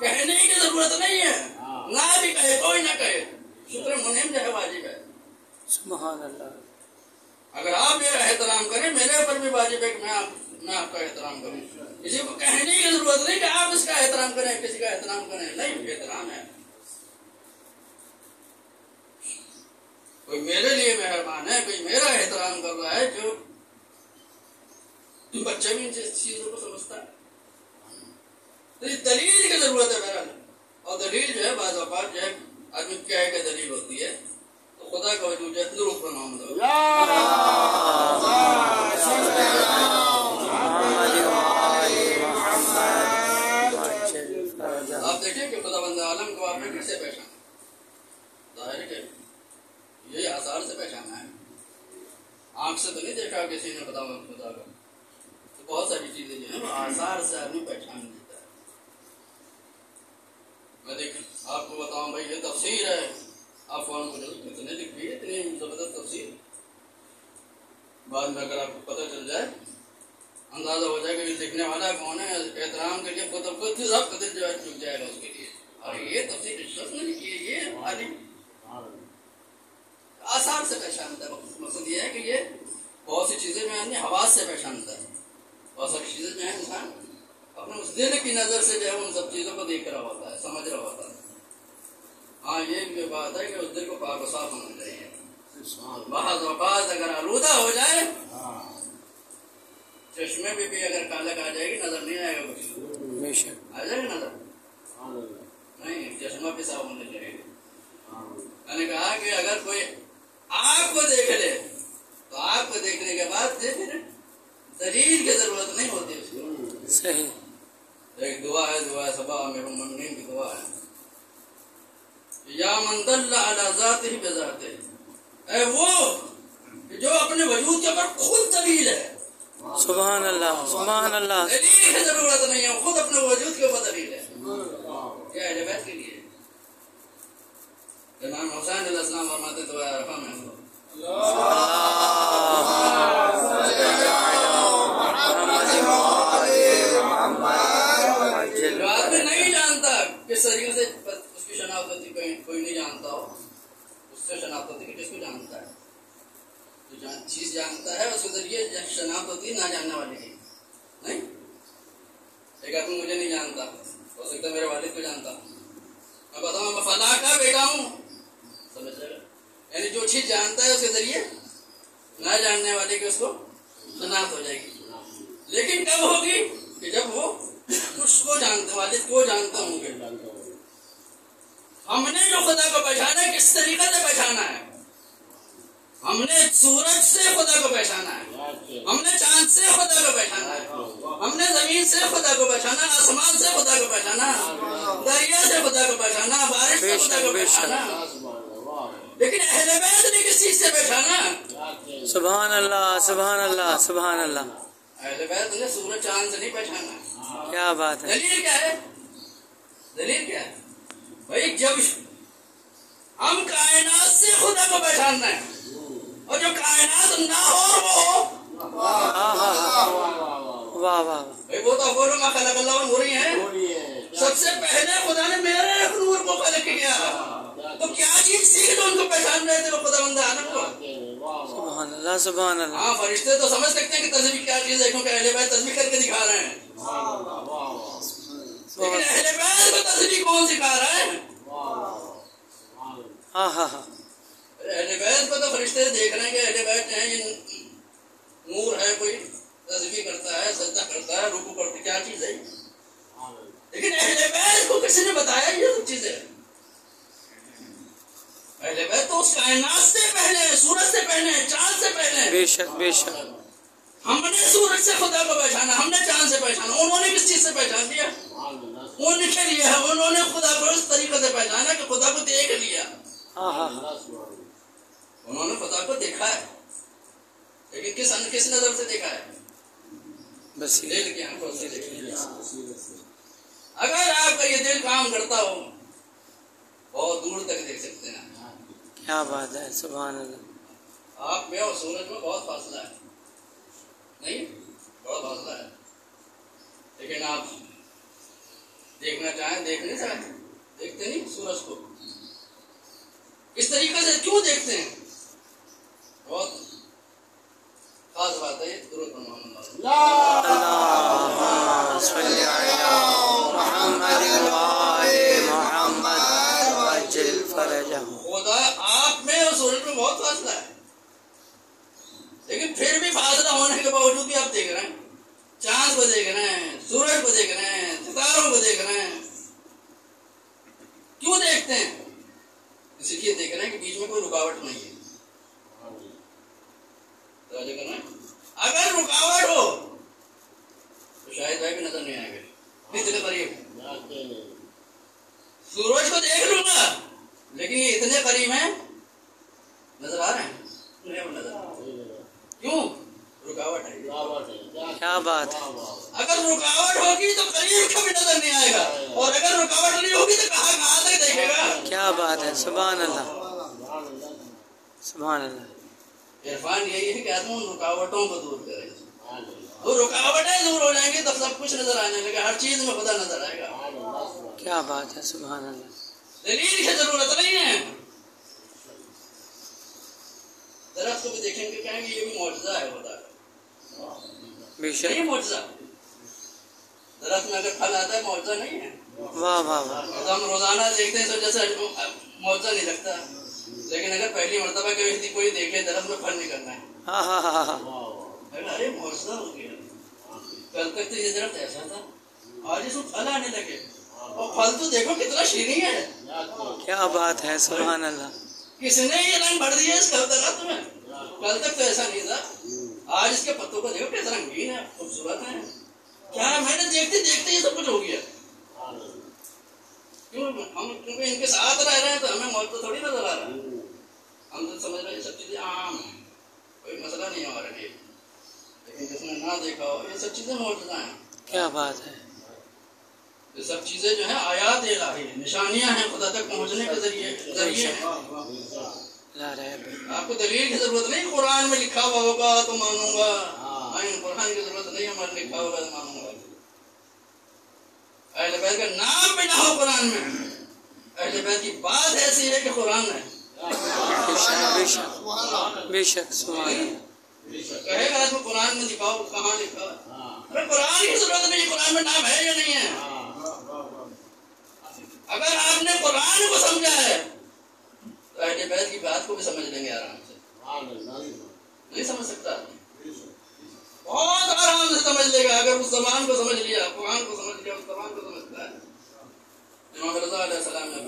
کہنے کی ضرورت نہیں ہے، نہ بھی کہے کوئی نہ کہے، شکر منعم جو ہے واجب ہے۔ سبحان اللہ۔ اگر آپ میرا احترام کریں، میرے اوپر بھی واجب ہے کہ میں آپ کا احترام کروں۔ کسی کو کہنے کی ضرورت نہیں کہ آپ اس کا احترام کریں، کسی کا احترام کریں، نہیں، احترام ہے۔ کوئی میرے لیے مہربان ہے، کوئی میرا احترام کر رہا ہے، جو بچہ بھی ان چیزوں کو سمجھتا ہے۔ تو اس دلیل کی ضرورت ہے بہرحال، اور دلیل جو ہے بعض اوقات جو ہے آدمی کہہ کے دلیل ہوتی ہے، تو خدا کا وجود جو ہے درود پر محمد آپ دیکھیں کہ خدا بند عالم کو آپ نے کیسے پہچانا؟ ظاہر ہے کہ یہ آثار سے پہچانا ہے، آنکھ سے تو نہیں دیکھا کسی نے خدا کا، تو بہت ساری چیزیں جو ہیں وہ آثار سے آدمی پہچان لیتا ہے۔ میں دیکھ آپ کو بتاؤں بھائی یہ تفسیر ہے، آپ فون کو اتنے لکھی ہے، اتنی زبردست تفسیر، بعد میں اگر آپ کو پتہ چل جائے، اندازہ ہو جائے کہ یہ لکھنے والا کون ہے، احترام کے لیے خود سب کا دل جو ہے چک جائے گا اس کے لیے، اور یہ تفسیر اس شخص نے لکھی ہے، یہ عالم آثار سے پہچانتا ہے۔ مقصد یہ ہے کہ یہ بہت سی چیزیں جو ہے حواس سے پہچانتا ہے، بہت ساری چیزیں جو ہیں انسان اپنے اس دل کی نظر سے جو ہے ان سب چیزوں کو دیکھ رہا ہوتا ہے، سمجھ رہا ہوتا ہے۔ ہاں یہ بھی بات ہے کہ اس دل کو پاک و صاف ہونا چاہیے، بعض اوقات اگر آلودہ ہو جائے، چشمے میں بھی اگر کالک آ جائے گی نظر نہیں آئے گا کچھ، آ جائے گا نظر نہیں، چشمہ بھی صاف ہونا چاہیے۔ میں نے کہا کہ اگر کوئی آگ کو دیکھ لے تو آگ کو دیکھنے کے بعد پھر دلیل کی ضرورت نہیں ہوتی اس کو۔ صحیح۔ ایک دعا ہے صبا میرے المؤمنین کی دعا ہے، یا من دل علی ذاتہ بذاتہ، اے وہ جو اپنے وجود کے اوپر خود دلیل ہے، سبحان اللہ، سبحان اللہ۔ دلیل کی ضرورت نہیں ہے، خود اپنے وجود کے اوپر دلیل ہے۔ کیا اہل بیت کے لیے امام حسین علیہ السلام فرماتے تو رقم ہے جو آدمی نہیں جانتا کس طریقے سے اس کی شناخت ہوتی، کوئی نہیں جانتا ہو اس سے شناخت ہوتی کہ جس کو جانتا ہے، جو چیز جانتا ہے اس کے ذریعے شناخت ہوتی ہے نہ جاننے والے کی، نہیں؟ ایک آدمی مجھے نہیں جانتا، ہو سکتا ہے میرے والد کو جانتا، میں بتاؤں میں فلاں کا بیٹا ہوں، سمجھ رہے؟ یعنی جو چیز جانتا ہے اس کے ذریعے نہ جاننے والے کی اس کو شناخت ہو جائے گی، لیکن کب ہوگی کہ جب وہ اس کو جانتے، والد کو جانتے ہوں گے۔ ہم نے جو خدا کو پہچانا ہے کس طریقے سے پہچانا ہے؟ ہم نے سورج سے خدا کو پہچانا ہے، ہم نے چاند سے خدا کو پہچانا ہے، ہم نے زمین سے خدا کو پہچانا، آسمان سے خدا کو پہچانا، دریا سے خدا کو پہچانا، بارش سے خدا کو پہچانا، لیکن اہل بیت نے کس چیز سے پہچانا؟ سبحان اللہ، سبحان اللہ، سبحان اللہ۔ اہل بیت نے سورج چاند سے نہیں پہچانا۔ کیا بات ہے؟ دلیل کیا ہے؟ دلیل کیا ہے بھائی؟ جب ہم کائنات سے خدا کو پہچاننا ہے، اور جو کائنات نہ ہو وہ واہ واہ، بھائی وہ تو بولو ما خلق اللہ ہو رہی ہے، سب سے پہلے خدا نے میرے نور کو خلق کیا، تو کیا چیز سیکھ جو ان کو پہچان رہے تھے وہ خدا بندہ عالم کو؟ سبحان اللہ، سبحان اللہ۔ ہاں فرشتے تو سمجھ سکتے ہیں کہ تصویر کیا چیز ہے، کیونکہ اہل بیت تصویر کر کے دکھا رہے ہیں، لیکن اہل بیت کو تصویر کون سکھا رہا ہے؟ ہاں ہاں ہاں، اہل بیت کو تو فرشتے دیکھ رہے ہیں کہ اہل بیت جو ہے یہ نور ہے، کوئی تصویر کرتا ہے، سجدہ کرتا ہے، رکوع کرتا ہے، کیا چیز ہے؟ لیکن اہل بیت کو کسی نے بتایا یہ سب چیزیں؟ اہل بیت تو اس کائنات سے پہلے ہیں، سورج سے پہلے ہیں، چاند سے پہلے ہیں۔ بے شک بے شک۔ ہم نے سورج سے خدا کو پہچانا، ہم نے چاند سے پہچانا، انہوں نے کس چیز سے پہچان لیا؟ ان کے لیے ہے، انہوں نے خدا کو اس طریقے سے پہچانا کہ خدا کو دیکھ لیا، ہاں ہاں، انہوں نے خدا کو دیکھا ہے، لیکن کس نظر سے دیکھا ہے؟ بس دل کی آنکھوں سے دیکھا۔ اگر آپ کا یہ دل کام کرتا ہو بہت دور تک دیکھ سکتے ہیں۔ کیا بات ہے، سبحان اللہ۔ آپ میں اور سورج میں بہت فاصلہ ہے، نہیں بہت فاصلہ ہے، لیکن آپ دیکھنا چاہیں دیکھ نہیں چاہتے، دیکھتے نہیں سورج کو. اس طریقے سے کیوں دیکھتے ہیں؟ بہت خاص بات ہے یہ. درود پر محمد اللهم صل على محمد وآل محمد وعجل فرجهم. خدا آپ میں اور سورج میں بہت فاصلہ ہے، لیکن پھر بھی فاصلہ ہونے کے باوجود بھی آپ دیکھ رہے ہیں. چاند کو دیکھ رہے ہیں، سورج کو دیکھ رہے ہیں، ستاروں کو دیکھ رہے ہیں. کیوں دیکھتے ہیں؟ اس لیے دیکھ رہے ہیں کہ بیچ میں کوئی رکاوٹ نہیں ہے. توجہ کرنا، اگر رکاوٹ ہو تو شاید بھائی بھی نظر نہیں آئے گا. اتنے قریب سورج کو دیکھ لوں گا لیکن یہ اتنے قریب ہیں، نظر آ رہے ہیں نہیں نظر. کیوں؟ رکاوٹ ہے. کیا بات ہے. اگر رکاوٹ ہوگی تو قریب کبھی نظر نہیں آئے گا، اور اگر رکاوٹ نہیں ہوگی تو کہاں تک دیکھے گا. کیا بات ہے. سبحان اللہ سبحان اللہ. عرفان یہی ہے کہ آدمی ان رکاوٹوں کو دور کرے. وہ رکاوٹیں دور ہو جائیں گی تب سب کچھ نظر آنے لگے، ہر چیز میں خدا نظر آئے گا. کیا بات ہے. سبحان اللہ. دلیل کی ضرورت نہیں ہے. درخت کو بھی دیکھیں گے کہیں گے یہ بھی معجزہ ہے خدا کا. بے شک. نہیں معجزہ. درخت میں اگر پھل آتا ہے معجزہ نہیں ہے. واہ واہ واہ. ہم روزانہ دیکھتے ہیں تو جیسے معجزہ نہیں لگتا، لیکن اگر پہلی مرتبہ کبھی کوئی دیکھے درخت میں پھل نکلنا ہے، ہاں ہاں ہاں ہاں. ارے معجزہ ہو گیا. کل تک تو یہ درخت ایسا تھا، آج اس میں پھل آنے لگے، اور پھل تو دیکھو کتنا شیریں ہے. کیا بات ہے. سبحان اللہ. کس نے یہ رنگ بھر دیا اس درخت میں؟ کل تک تو ایسا نہیں تھا. آج اس کے پتوں کو دیکھو کیسا رنگین ہے، خوبصورت ہے. کیا میں نے دیکھتے دیکھتے یہ سب کچھ ہو گیا. کیوں؟ ہم کیونکہ ان کے ساتھ رہ رہے ہیں تو ہمیں موت تو تھوڑی نظر آ رہا ہے. ہم تو سمجھ رہے ہیں یہ سب چیزیں عام ہیں، کوئی مسئلہ نہیں ہے ہمارے لیے. لیکن جس نے نہ دیکھا ہو یہ سب چیزیں معجزہ ہیں. کیا بات ہے. یہ سب چیزیں جو ہیں آیات الہی ہیں، نشانیاں ہیں خدا تک پہنچنے کے ذریعے ہیں. آپ کو دلیل کی ضرورت نہیں. قرآن میں لکھا ہوا ہوگا تو مانوں گا. قرآن کی ضرورت نہیں، ہمارے لکھا ہوگا تو مانوں گا. اہل بیت کا نام بھی نہ ہو قرآن میں، اہل بیت کی بات ایسی ہے کہ قرآن ہے. بے شک بے شک. سبحان اللہ. کہے گا آدمی قرآن میں دکھاؤ کہاں لکھا. ارے قرآن کی ضرورت نہیں، قرآن میں نام ہے یا نہیں ہے. اگر آپ نے قرآن کو سمجھا ہے تو اہل بیت کی بات کو بھی سمجھ لیں گے آرام سے. نہیں سمجھ سکتا بہت آرام سے سمجھ لے گا اگر اس زبان کو سمجھ لیا، قرآن کو سمجھ لیا، اس زبان کو سمجھتا ہے. امام رضا علیہ السلام نے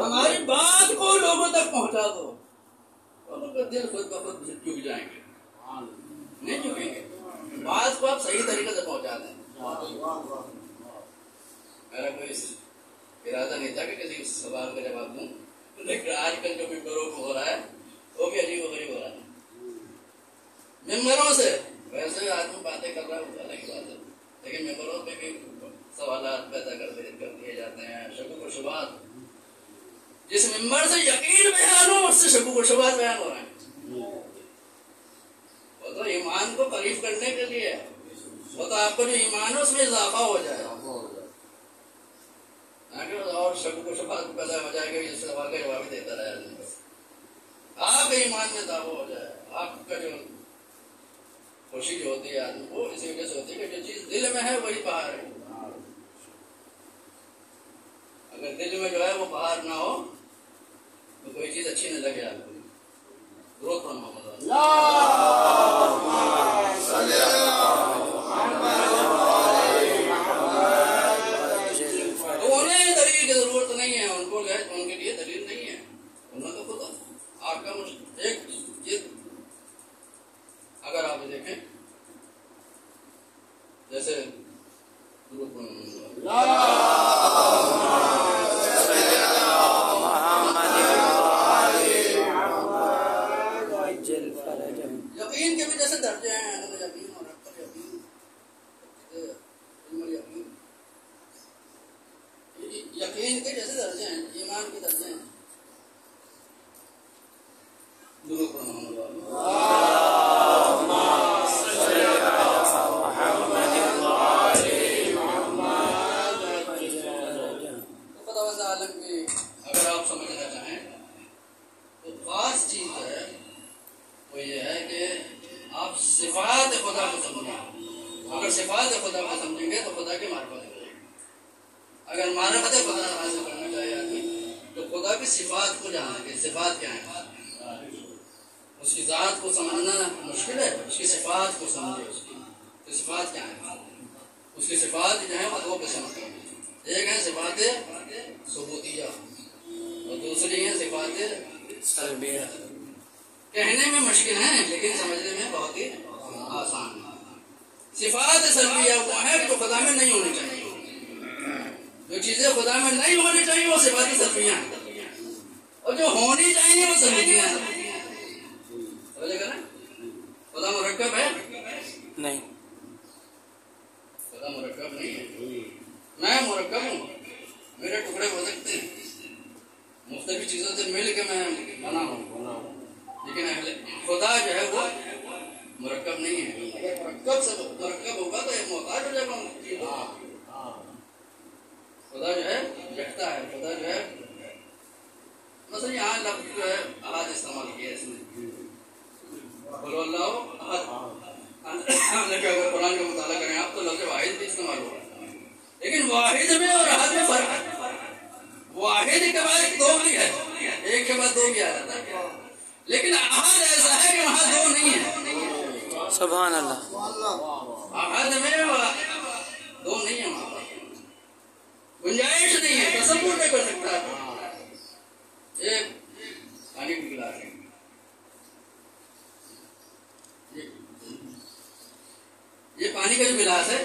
ہماری بات کو لوگوں تک پہنچا دو، لوگوں کا دل خود بخود جھک جائیں گے. نہیں جھکیں گے. بات کو آپ صحیح طریقے سے پہنچا دیں. میرا کوئی ارادہ نہیں تھا کہ کسی سوال کا جواب دوں، لیکن آج کل جو ممبروں کو ہو رہا ہے وہ بھی عجیب و غریب ہو رہا ہے. ممبروں سے ویسے آدمی باتیں کر رہا ہے وہ الگ بات ہے، لیکن ممبروں پہ بھی سوالات پیدا کر دیے جاتے ہیں، شکوک و شبہات. جس ممبر سے یقین بیان ہو اس سے شکوک و شبہات بیان ہو رہے ہیں. وہ تو ایمان کو قریب کرنے کے لیے، وہ تو آپ کو جو ایمان ہے اس میں اضافہ ہو جائے اور شکوک و شبہات پیدا ہو جائے گا. اس سوال کا جواب دیتا رہے آپ کے ایمان میں اضافہ ہو جائے. آپ کا جو خوشی جو ہوتی ہے آدمی کو اسی وجہ سے ہوتی ہے کہ جو چیز دل میں ہے وہی باہر ہے. اگر دل میں جو ہے وہ باہر نہ ہو تو کوئی چیز اچھی نہ لگے آپ کو. درود پر محمد تو انہیں دلیل کی ضرورت نہیں ہے. ان کو ان کے لیے دلیل نہیں ہے. انہوں نے خود آپ کا ایک چیز اگر آپ دیکھیں جیسے یقین کے بھی جیسے درجے ہیں، یقین اور حق یقین کے جیسے درجے ہیں، ایمان کے درجے ہیں. درود پر محمد چیز ہے وہ یہ ہے کہ آپ صفات خدا کو سمجھیں. اگر صفات خدا کو سمجھیں گے تو خدا کی معرفت ہو جائے گی. اگر معرفت خدا حاصل کرنا چاہے آدمی تو خدا کی صفات کو جانیں گے. صفات کیا ہیں؟ اس کی ذات کو سمجھنا مشکل ہے. اس کی صفات کو سمجھے. اس کی صفات کیا ہیں؟ اس کی صفات جو ہیں وہ دو قسم کی ہیں. ایک ہے صفات ثبوتیہ اور دوسری ہے صفات سلبیہ. کہنے میں مشکل ہیں لیکن سمجھنے میں بہت ہی آسان ہے. صفات سلبیہ وہ ہے جو خدا میں نہیں ہونی چاہیے. جو چیزیں خدا میں نہیں ہونی چاہیے وہ صفات سلبیہ ہیں اور جو ہونی چاہیے وہ سلبیہ ہیں. خدا مرکب ہے؟ نہیں. خدا مرکب نہیں ہے. میں مرکب ہوں. میرے ٹکڑے ہو سکتے ہیں. مختلف چیزوں سے مل کے میں بنا ہوں. لیکن خدا جو ہے وہ مرکب نہیں ہے. اگر مرکب ہوگا تو ایک محتاج ہو جائے گا. خدا جو ہے یکتا ہے. خدا جو ہے مثلا یہاں لفظ جو ہے احد استعمال کیا ہے اس میں. بولو اللہ احد. اگر قرآن کا مطالعہ کریں آپ تو لفظ واحد بھی استعمال ہوگا. لیکن واحد میں اور احد میں فرق ہے. واحد کے بعد دو بھی ہے. ایک کے بعد دو بھی آ جاتا ہے. لیکن احد ایسا ہے کہ وہاں دو نہیں ہے. سبحان اللہ. احد میں دو نہیں ہے. وہاں گنجائش نہیں ہے. تصور نہیں کر سکتا. ایک پانی کی گلاس ہے. یہ پانی کا جو گلاس ہے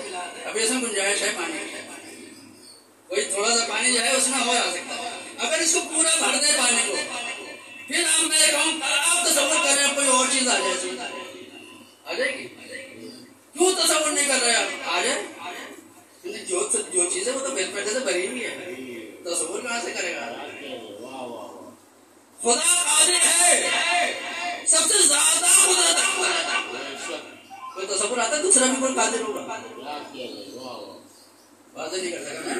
ابھی اس میں گنجائش ہے پانی کی. کوئی تھوڑا سا پانی جو ہے اس میں اور آ سکتا ہے. اگر اس کو پورا بھر دے پانی کو پھر آپ میں کہوں آپ تصور کر رہے ہیں کوئی اور چیز آ جائے. آ جائے گی. کیوں تصور نہیں کر رہے آپ؟ آ جائے. جو چیز ہے وہ تو پہلے سے بھری ہوئی ہے. تصور کہاں سے کرے گا؟ خدا قادر ہے. سب سے زیادہ خدا کوئی تصور آتا ہے دوسرا بھی کوئی قادر ہوگا. واضح نہیں کر سکا میں.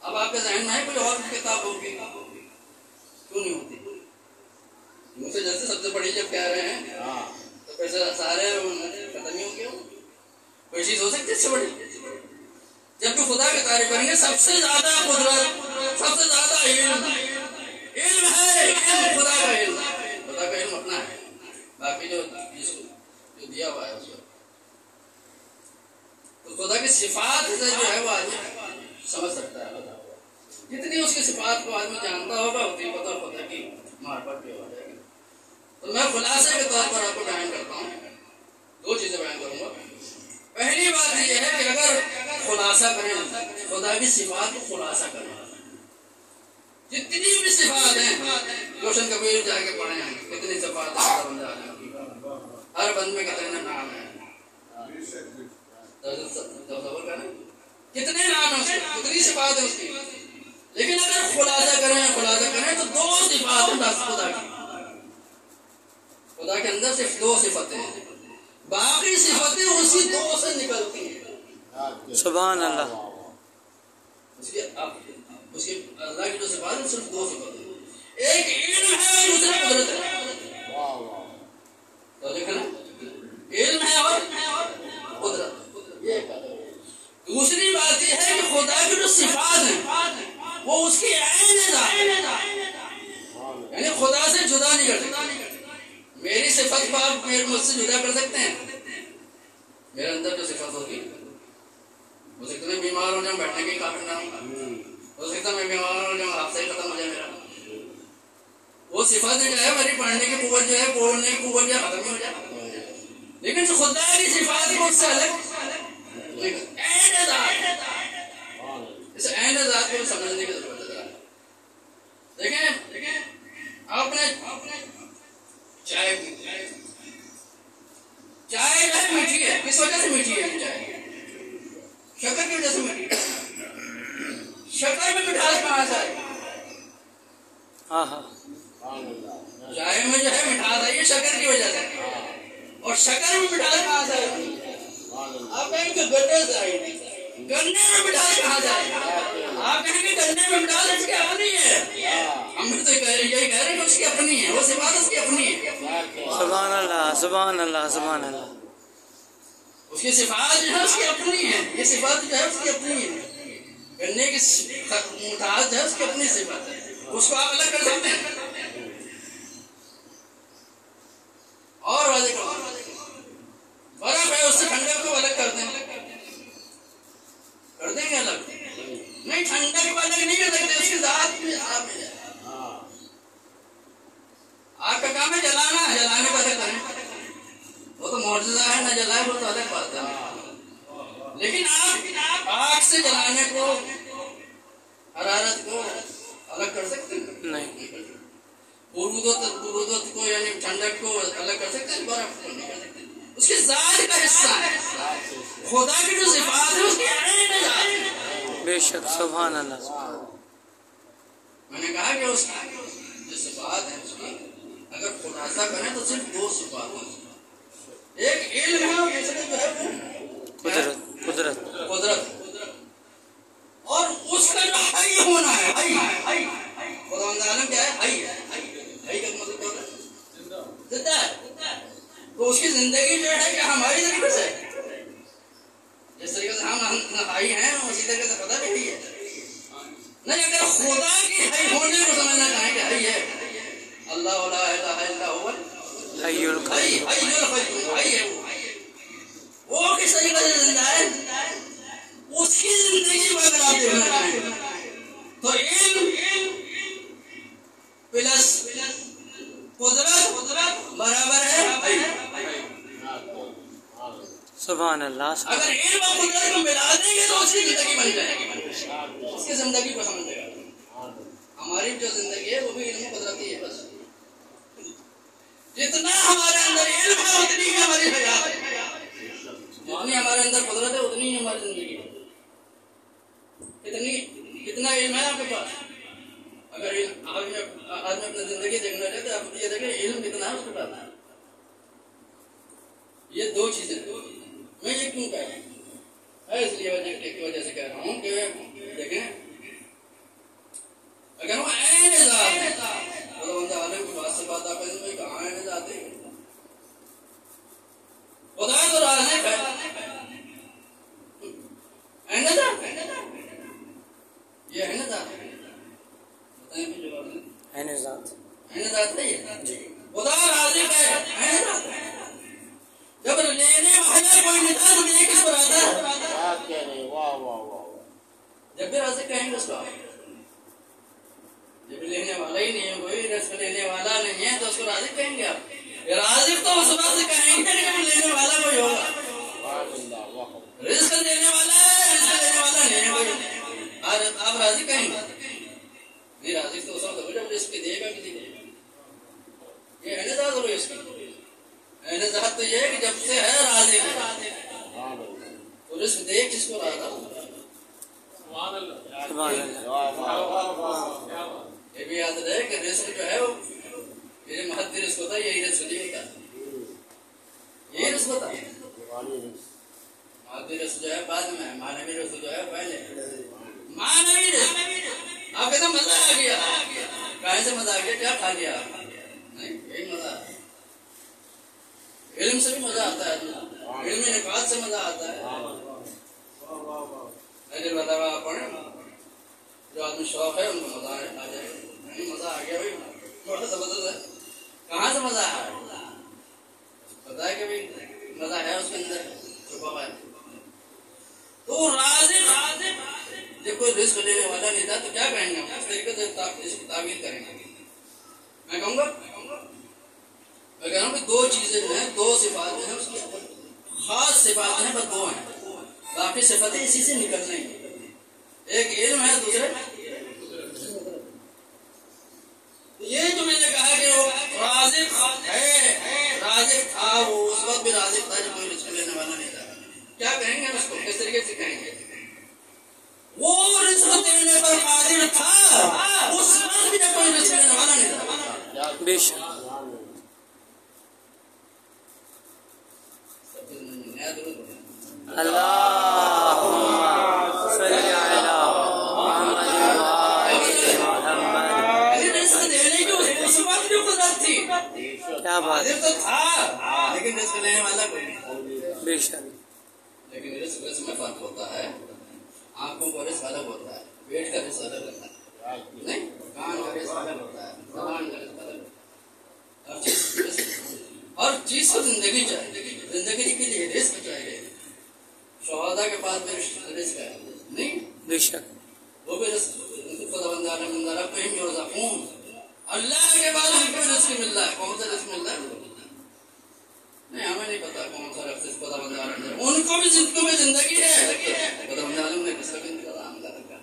اب آپ کے ذہن میں ہے کوئی اور کتاب ہوگی؟ کیوں نہیں ہوتی؟ مجھ سے جیسے سب سے بڑی جب کہہ رہے ہیں تو پھر سارے ختم ہی ہو گئے. کوئی چیز ہو سکتی ہے اس سے بڑی؟ جب تو خدا کی تعریف کریں گے سب سے زیادہ قدرت, سب سے زیادہ علم ہے, علم خدا کا علم, خدا کا علم اپنا ہے, باقی جو دیا ہوا ہے اس کو. تو خدا کی صفات سے جو ہے وہ آدمی سمجھ سکتا ہے. جتنی اس کی صفات کو آدمی جانتا ہوگا اتنی پتہ خدا کی معرفت بھی ہو جائے گی. تو میں خلاصے کے طور پر آپ کو بیان کرتا ہوں, دو چیزیں بیان کروں گا. پہلی بات یہ ہے کہ اگر خلاصہ کریں خدا کی صفات کو خلاصہ کریں, جتنی بھی صفات ہیں روشن کبیر جا کے پڑھیں کتنی صفات ہیں, ہر بند میں کتنے نام ہیں, کتنے نام ہیں, کتنی صفات ہیں اس کی. لیکن اگر خلاصہ کریں تو دو صفات ہیں بس خدا کی. خدا کے اندر صرف دو صفتیں ہیں, باقی صفتیں اسی دو سے نکلتی ہیں. سبحان اللہ. اس کی اللہ کی جو صفات ہیں صرف دو صفتیں ہیں, ایک علم ہے اور دوسرا قدرت ہے. تو دیکھا نا, علم ہے اور قدرت. دوسری بات یہ ہے کہ خدا کی جو صفات ہیں وہ اس کی عین ذات ہے, یعنی خدا سے جدا نہیں کر سکتے. میری صفت کو آپ مجھ سے جدا کر سکتے ہیں؟ میرے اندر جو صفت ہوگی, ہو سکتا ہے میں بیمار ہو جاؤں, بیٹھنے کے قابل نہ ہوں, ہو سکتا ہے میں بیمار ہو جاؤں آپ سے ہی ختم ہو جائے میرا. وہ صفت جو ہے میری پڑھنے کی قوت جو ہے, بولنے کی قوت جو ہے ختم ہی ہو جائے. لیکن خدا کی صفات کو اس سے الگ عین ذات, اس عین ذات کو سمجھنے کی ضرورت ہے. دیکھیں آپ نے چائے چائے جو ہے میٹھی ہے، کس وجہ سے میٹھی ہے؟ چائے شکر کی وجہ سے میٹھی ہے۔ شکر میں مٹھاس کہاں سے آئی؟ ہاں ہاں چائے میں جو ہے مٹھاس آئی ہے شکر کی وجہ سے، اور شکر میں مٹھاس کہاں سے آئی؟ آپ کہیں گے گنے سے آئی، گنے میں مٹھاس کہاں سے آئی؟ آپ کہیں گے گنے میں مٹھاس اس کی اپنی ہے، ہم بھی تو یہی کہہ رہے ہیں کہ اس کی اپنی ہے، وہ صفات اس کی اپنی ہے۔ سبحان اللہ سبحان اللہ سبحان اللہ۔ اس کی صفات جو ہے اس کی اپنی ہے، یہ صفات جو ہے اس کی اپنی ہے، گنے کی مٹھاس جو ہے اس کی اپنی صفات ہے، اس کو آپ الگ کر سکتے ہیں اور واضح کرو۔ برف ہے اس سے ٹھنڈک کو الگ کر دیں گے الگ؟ نہیں، ٹھنڈک کو الگ نہیں کر سکتے، اس کی ذات میں آپ مل جائے۔ آپ کا کام ہے جلانا، جلانے کو الگ کریں، وہ تو معجزہ ہے، نہ جلائے وہ تو الگ بات ہے، لیکن آپ آگ سے جلانے کو، حرارت کو الگ کر سکتے ہیں؟ نہیں۔ برودت کو یعنی ٹھنڈک کو الگ کر سکتے ہیں؟ برف کو نہیں کر سکتے، اس کی ذات کا حصہ ہے، خدا کی جو صفات ہے اس کی عین ذات ہے۔ بے شک سبحان اللہ۔ میں نے کہا کہ اس کی جو صفات ہے اس کی اگر خلاصہ کریں تو صرف دو صفات ہیں، ایک علم ہے اور دوسرے جو ہے قدرت۔ اور اس کا جو حی ہونا ہے، حی خدا عالم کیا ہے؟ حی ہے۔ حی کا مطلب کیا ہوتا ہے؟ زندہ ہے۔ تو اس کی زندگی جو ہے کہ ہماری طریقے سے جس طریقے سے ہم حی ہیں اسی طریقے سے خدا بھی حی ہے۔ نہیں، اگر خدا کی حی ہونے کو سمجھنا چاہیں کہ حی ہے، اللہ لا الہ الا هو حی القیوم، حی ہے، وہ کس طریقے سے زندہ ہے؟ اس کی زندگی کو اگر آپ دیکھنا چاہیں تو علم پلس قدرت برابر ہے حی۔ سبحان اللہ۔ اگر علم اور قدرت کو ملا دیں گے تو اس کی زندگی بن جائے گی، اس کی زندگی کو سمجھے گا۔ ہماری جو زندگی ہے وہ بھی علم و قدرتی ہے، بس جتنا ہمارے اندر علم ہے اتنی ہی ہماری حیات ہے، جتنی ہمارے اندر قدرت ہے اتنی ہی ہماری زندگی ہے۔ کتنا علم ہے آپ کے پاس؟ اگر آدمی اپنی زندگی دیکھنا چاہے تو آپ یہ دیکھیں علم کتنا ہے اس کے پاس۔ یہ دو چیزیں میں یہ کیوں کہہ رہا ہوں؟ اس لیے کی وجہ سے کہہ رہا ہوں کہ دیکھیں اگر وہ عین ذات ہے تو بندہ عالم کی بات سے بات آپ میں کہاں عین ذات ہے؟ خدا تو رازق ہے، عین ذات ہے، یہ عین ذات ہے، بتائیں کہ جواب دیں۔ عین ذات، عین ذات ہے یہ، خدا رازق ہے، عین ذات ہے۔ جب لینے والا کوئی نہیں تھا تو یہ کس پر آتا ہے؟ جب بھی رازق کہیں گے اس کو، جب لینے والا ہی نہیں ہے کوئی، رزق لینے والا نہیں ہے تو اس کو رازق کہیں گے آپ؟ رازق تو اس وقت سے کہیں گے کہ جب لینے والا کوئی ہوگا، رزق دینے والا ہے، رزق لینے والا نہیں ہے کوئی، آپ رازق کہیں گے؟ نہیں، رازق تو اس وقت ہوگا جب رزق دے گا کسی کو، یہ ہے نا ضروری اس کی اہل ذات تو یہ ہے کہ جب سے ہے رازق ہے تو رزق دے کس کو راضا؟ یہ بھی یاد رہے کہ رزق جو ہے وہ یہ مہدی رزق ہوتا ہے، یہی رزق نہیں ہوتا، یہی رزق ہوتا ہے۔ مہدی رزق جو ہے بعد میں ہے، معنوی رزق جو ہے پہلے ہے۔ معنوی رزق آپ کہتے مزہ آ گیا، کہیں سے مزہ آ گیا؟ کیا کھا لیا؟ نہیں، یہی مزہ آتا ہے۔ علم سے بھی مزہ آتا ہے، علم نفاذ سے مزہ آتا ہے۔ جب اللہ پڑھیں جو آدمی شوق ہے ان کو مزہ آ جائے گا، مزہ آ گیا بھائی، بڑا زبردست ہے۔ کہاں سے مزہ آیا؟ پتا ہے کہ بھائی مزہ ہے اس کے اندر چھپا ہوا ہے۔ تو رازق جب کوئی رزق لینے والا نہیں تھا تو کیا کہیں گے؟ اس طریقے سے اس کی تعبیر کریں گے۔ میں کہوں گا میں کہہ رہا ہوں کہ دو چیزیں جو ہیں، دو صفات جو ہیں اس کی خاص صفات ہیں، بس دو ہیں، باقی صفاتیں اسی سے نکلنے ہیں۔ ایک علم ہے، دوسرے یہ جو میں نے کہا کہ وہ رازق ہے تھا وہ اس وقت بھی رازق تھا جب کوئی رزق لینے والا نہیں تھا. کیا کہیں گے اس کو؟ کس طریقے سے کہیں گے؟ وہ رزق دینے پر قادر تھا اس وقت بھی جب کوئی رزق لینے والا نہیں تھا. بے شک. اللہم صلی علی محمد محمد. رزق دینے کی اس وقت بھی قدرت تھی. کیا بات ہے. قادر تو تھا لیکن رزق لینے والا کوئی نہیں. بے شک. لیکن رزق میں فرق ہوتا ہے. آنکھوں کا رزق الگ ہوتا ہے, پیٹ کا رزق الگ ہوتا ہے, نہیں کان کا رزق الگ ہوتا ہے, زبان کا رزق الگ ہوتا ہے. ہر چیز کو زندگی چاہیے, زندگی کے لیے رزق چاہیے. شہداء کے پاس بھی رزق ہے نہیں, بے شک. وہ بھی رزق خدا بندہ ربهم یرزقون. اللہ کے بعد ان کو رزق مل رہا ہے. کون سا رزق مل رہا ہے نہیں ہمیں نہیں پتا کون سا رزق خدا بندہ عالم. ان کو بھی زندگی میں زندگی ہے. خدا بندہ عالم نے رزق کا انتظام کر رکھا ہے.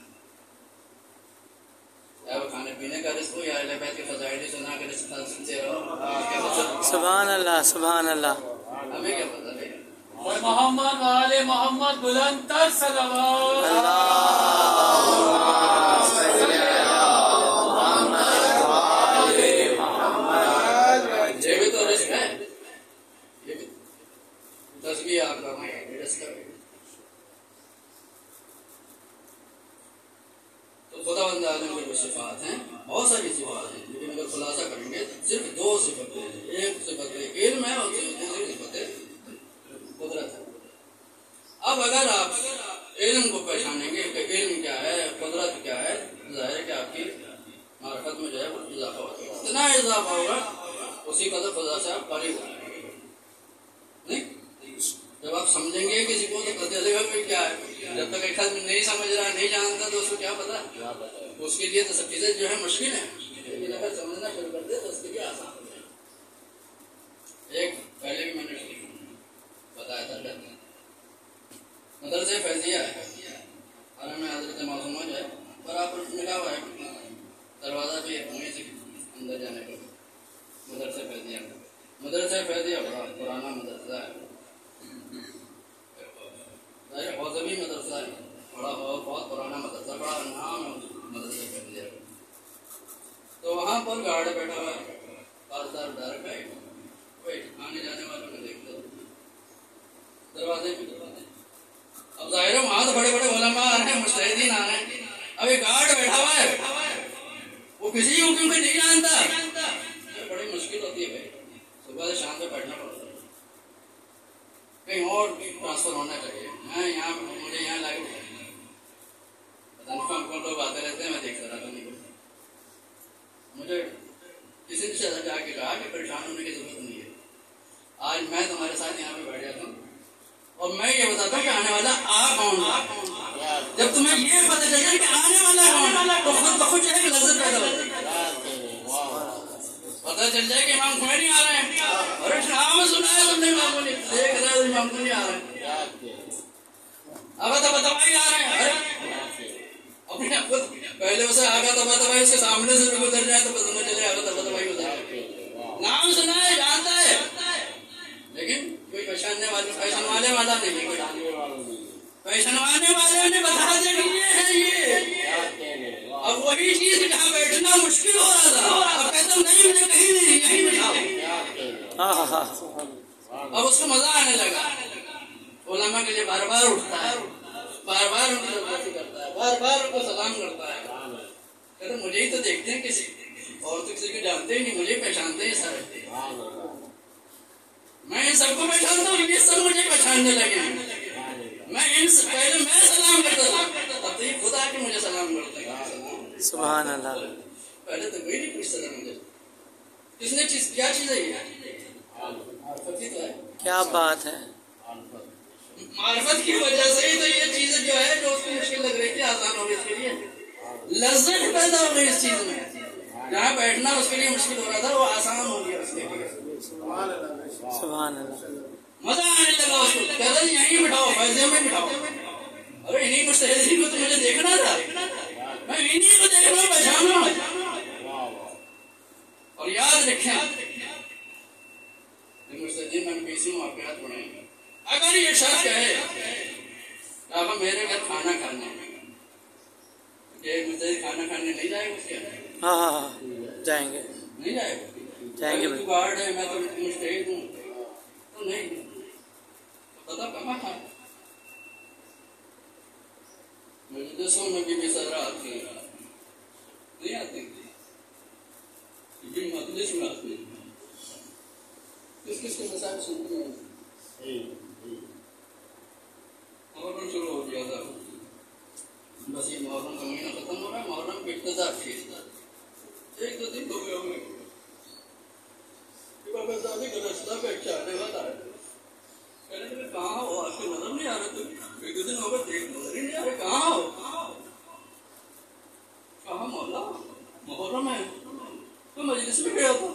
یا وہ کھانے پینے کا رزق ہو یا اہل بیت کے فضائل سنا کے رزق سنتے رہو. سبحان اللہ سبحان اللہ. ہمیں کیا پتا ہے. محمد آل محمد بلند تر صلوات. یہ بھی تو رزق ہے, یہ بھی تسبیح آپ کا رزق ہے. تو خدا بندہ عالم کی جو صفات ہیں بہت ساری صفات ہیں, لیکن اگر خلاصہ کریں گے صرف دو صفتیں ہیں. ایک صفت علم ہے اور دوسری صفت قدرت ہے. اب اگر آپ علم کو پہچانیں گے کہ علم کیا ہے, قدرت کیا ہے, ظاہر ہے کہ آپ کی معرفت میں جو ہے وہ اضافہ ہوگا. اتنا اضافہ ہوگا اسی قدر خدا سے آپ قریب ہو جائیں گے. نہیں جب آپ سمجھیں گے کسی کو تو پتہ چلے گا کہ کیا ہے. جب تک ایک آدمی نہیں سمجھ رہا نہیں جانتا تو اس کو کیا پتا. اس کے لیے تو سب چیزیں جو ہے مشکل ہیں, لیکن اگر سمجھنا شروع کر دے تو اس کے لیے آسان ہو جائے. ایک پہلے بھی میں نے بتایا تھا مدرسہ فیضیہ ہے حرم میں حضرت معصومہ جو ہے برابر ملا ہوا ہے. دروازہ بھی ہے وہیں سے اندر جانے کا. مدرسہ فیضیہ بڑا پرانا مدرسہ ہے, حوضوی مدرسہ ہے, بڑا بہت پرانا مدرسہ, بڑا نام ہے مدرسہ فیضیہ. تو وہاں پر گارڈ بیٹھا ہوا ہے, پاسدار ڈائریکٹ ہے, آنے جانے والوں نے دیکھتے دروازے پہ. اب ظاہر ہے وہاں تو بڑے بڑے علماء آ رہے ہیں, مجتہدین آ رہے ہیں. اب ایک گارڈ بیٹھا ہوا ہے, وہ کسی حکم کو نہیں جانتا. بڑی مشکل ہوتی ہے بھائی, صبح سے شام تک بیٹھنا پڑتا ہے. کہیں اور ٹرانسفر ہونا چاہیے. میں یہاں مجھے یہاں لاگے پتا نہیں کون لوگ آتے رہتے ہیں, میں دیکھتا رہتا نہیں. مجھے کسی نے جا کے کہا کہ پریشان ہونے کی ضرورت نہیں ہے. آج میں تمہارے ساتھ یہاں پہ بیٹھ جاتا ہوں اور میں یہ بتاتا ہوں کہ آنے والا کون تھا. جب تمہیں یہ پتہ چل جائے کہ آنے والا کون تو خود بخود جو ہے کہ لذت پیدا ہوتی ہے. پتہ چل جائے کہ امام خمینی آ رہے ہیں, اور نام سنا ہے تم نے امام کو دیکھ رہے ہو امام خمینی آ رہے ہیں, اب تباہی آ رہے ہیں. اپنے خود پہلے اسے آگا تباہی اس کے سامنے سے بھی گزر جائے تو پتہ چلے آگا تباہی گزر جائے. نام سنا ہے, جانتا ہے, لیکن کوئی پہچاننے والا نہیں. پہچانوانے والے نے بتا دیا کہ یہ ہے یہ. اب وہی چیز جہاں بیٹھنا مشکل ہو رہا تھا, اب کہتا ہوں نہیں مجھے کہیں نہیں, یہیں بٹھاؤ. اب اس کو مزہ آنے لگا. علماء کے لیے بار بار اٹھتا ہے, بار بار ان کی ضرورت کرتا ہے, بار بار ان کو سلام کرتا ہے. کہتے مجھے ہی تو دیکھتے ہیں کسی اور تو کسی کو جانتے ہی نہیں, مجھے پہچانتے ہیں سارے. میں ان سب کو پہچانتا ہوں, یہ سب مجھے پہچاننے لگے ہیں. میں ان سے پہلے میں سلام کرتا تھا, اب تو یہ خدا کے مجھے سلام کرتا ہے. سبحان اللہ. پہلے تو کوئی نہیں پوچھتا تھا مجھے کس نے چیز کیا چیز ہے یہ. کیا بات ہے. معرفت کی وجہ سے ہی تو یہ چیز جو ہے جو اس کو مشکل لگ رہی تھی آسان ہو گئی اس کے لیے. لذت پیدا ہو گئی اس چیز میں. جہاں بیٹھنا اس کے لیے مشکل ہو رہا تھا وہ آسان ہو گیا اس کے لیے. سبحان اللہ. مزہ آنے لگا اس کو. کہتا یہیں بٹھاؤ, فیضے میں بٹھاؤ. ارے انہیں مجتہدین کو تو مجھے دیکھنا تھا, میں انہیں کو دیکھنا پہچانا. اور یاد رکھیں مجتہدین میں حدیثی واقعات پڑھیں گے. اگر یہ شخص کہے آقا میرے گھر کھانا کھانا مجھے کھانا کھانے نہیں جائے گا اس کے ہاں جائیں گے نہیں جائے گا. جائیں گے تو گارڈ ہے میں تو مشتحد ہوں تو نہیں پتا کہاں تھا. مجلسوں میں بھی صدرہ آتی ہیں نہیں آتی بھی مجلس میں آتی ہیں. کس کس کے مسائل سنتے ہیں. محرم شروع ہو گیا تھا بس یہ محرم کا مہینہ ختم ہو رہا ہے. محرم کی ابتدا تھی ایک دو دن ہو گئے ہوں گے کا رستہ پہ چاہنے والا ہے کہنے لگے کہاں ہو آپ کو نظر نہیں آ رہا. تم ایک دو دن ہوگا دیکھ نظر ہی نہیں آ رہے کہاں ہو کہاں مولا محرم ہے تو مجلس میں گیا تھا.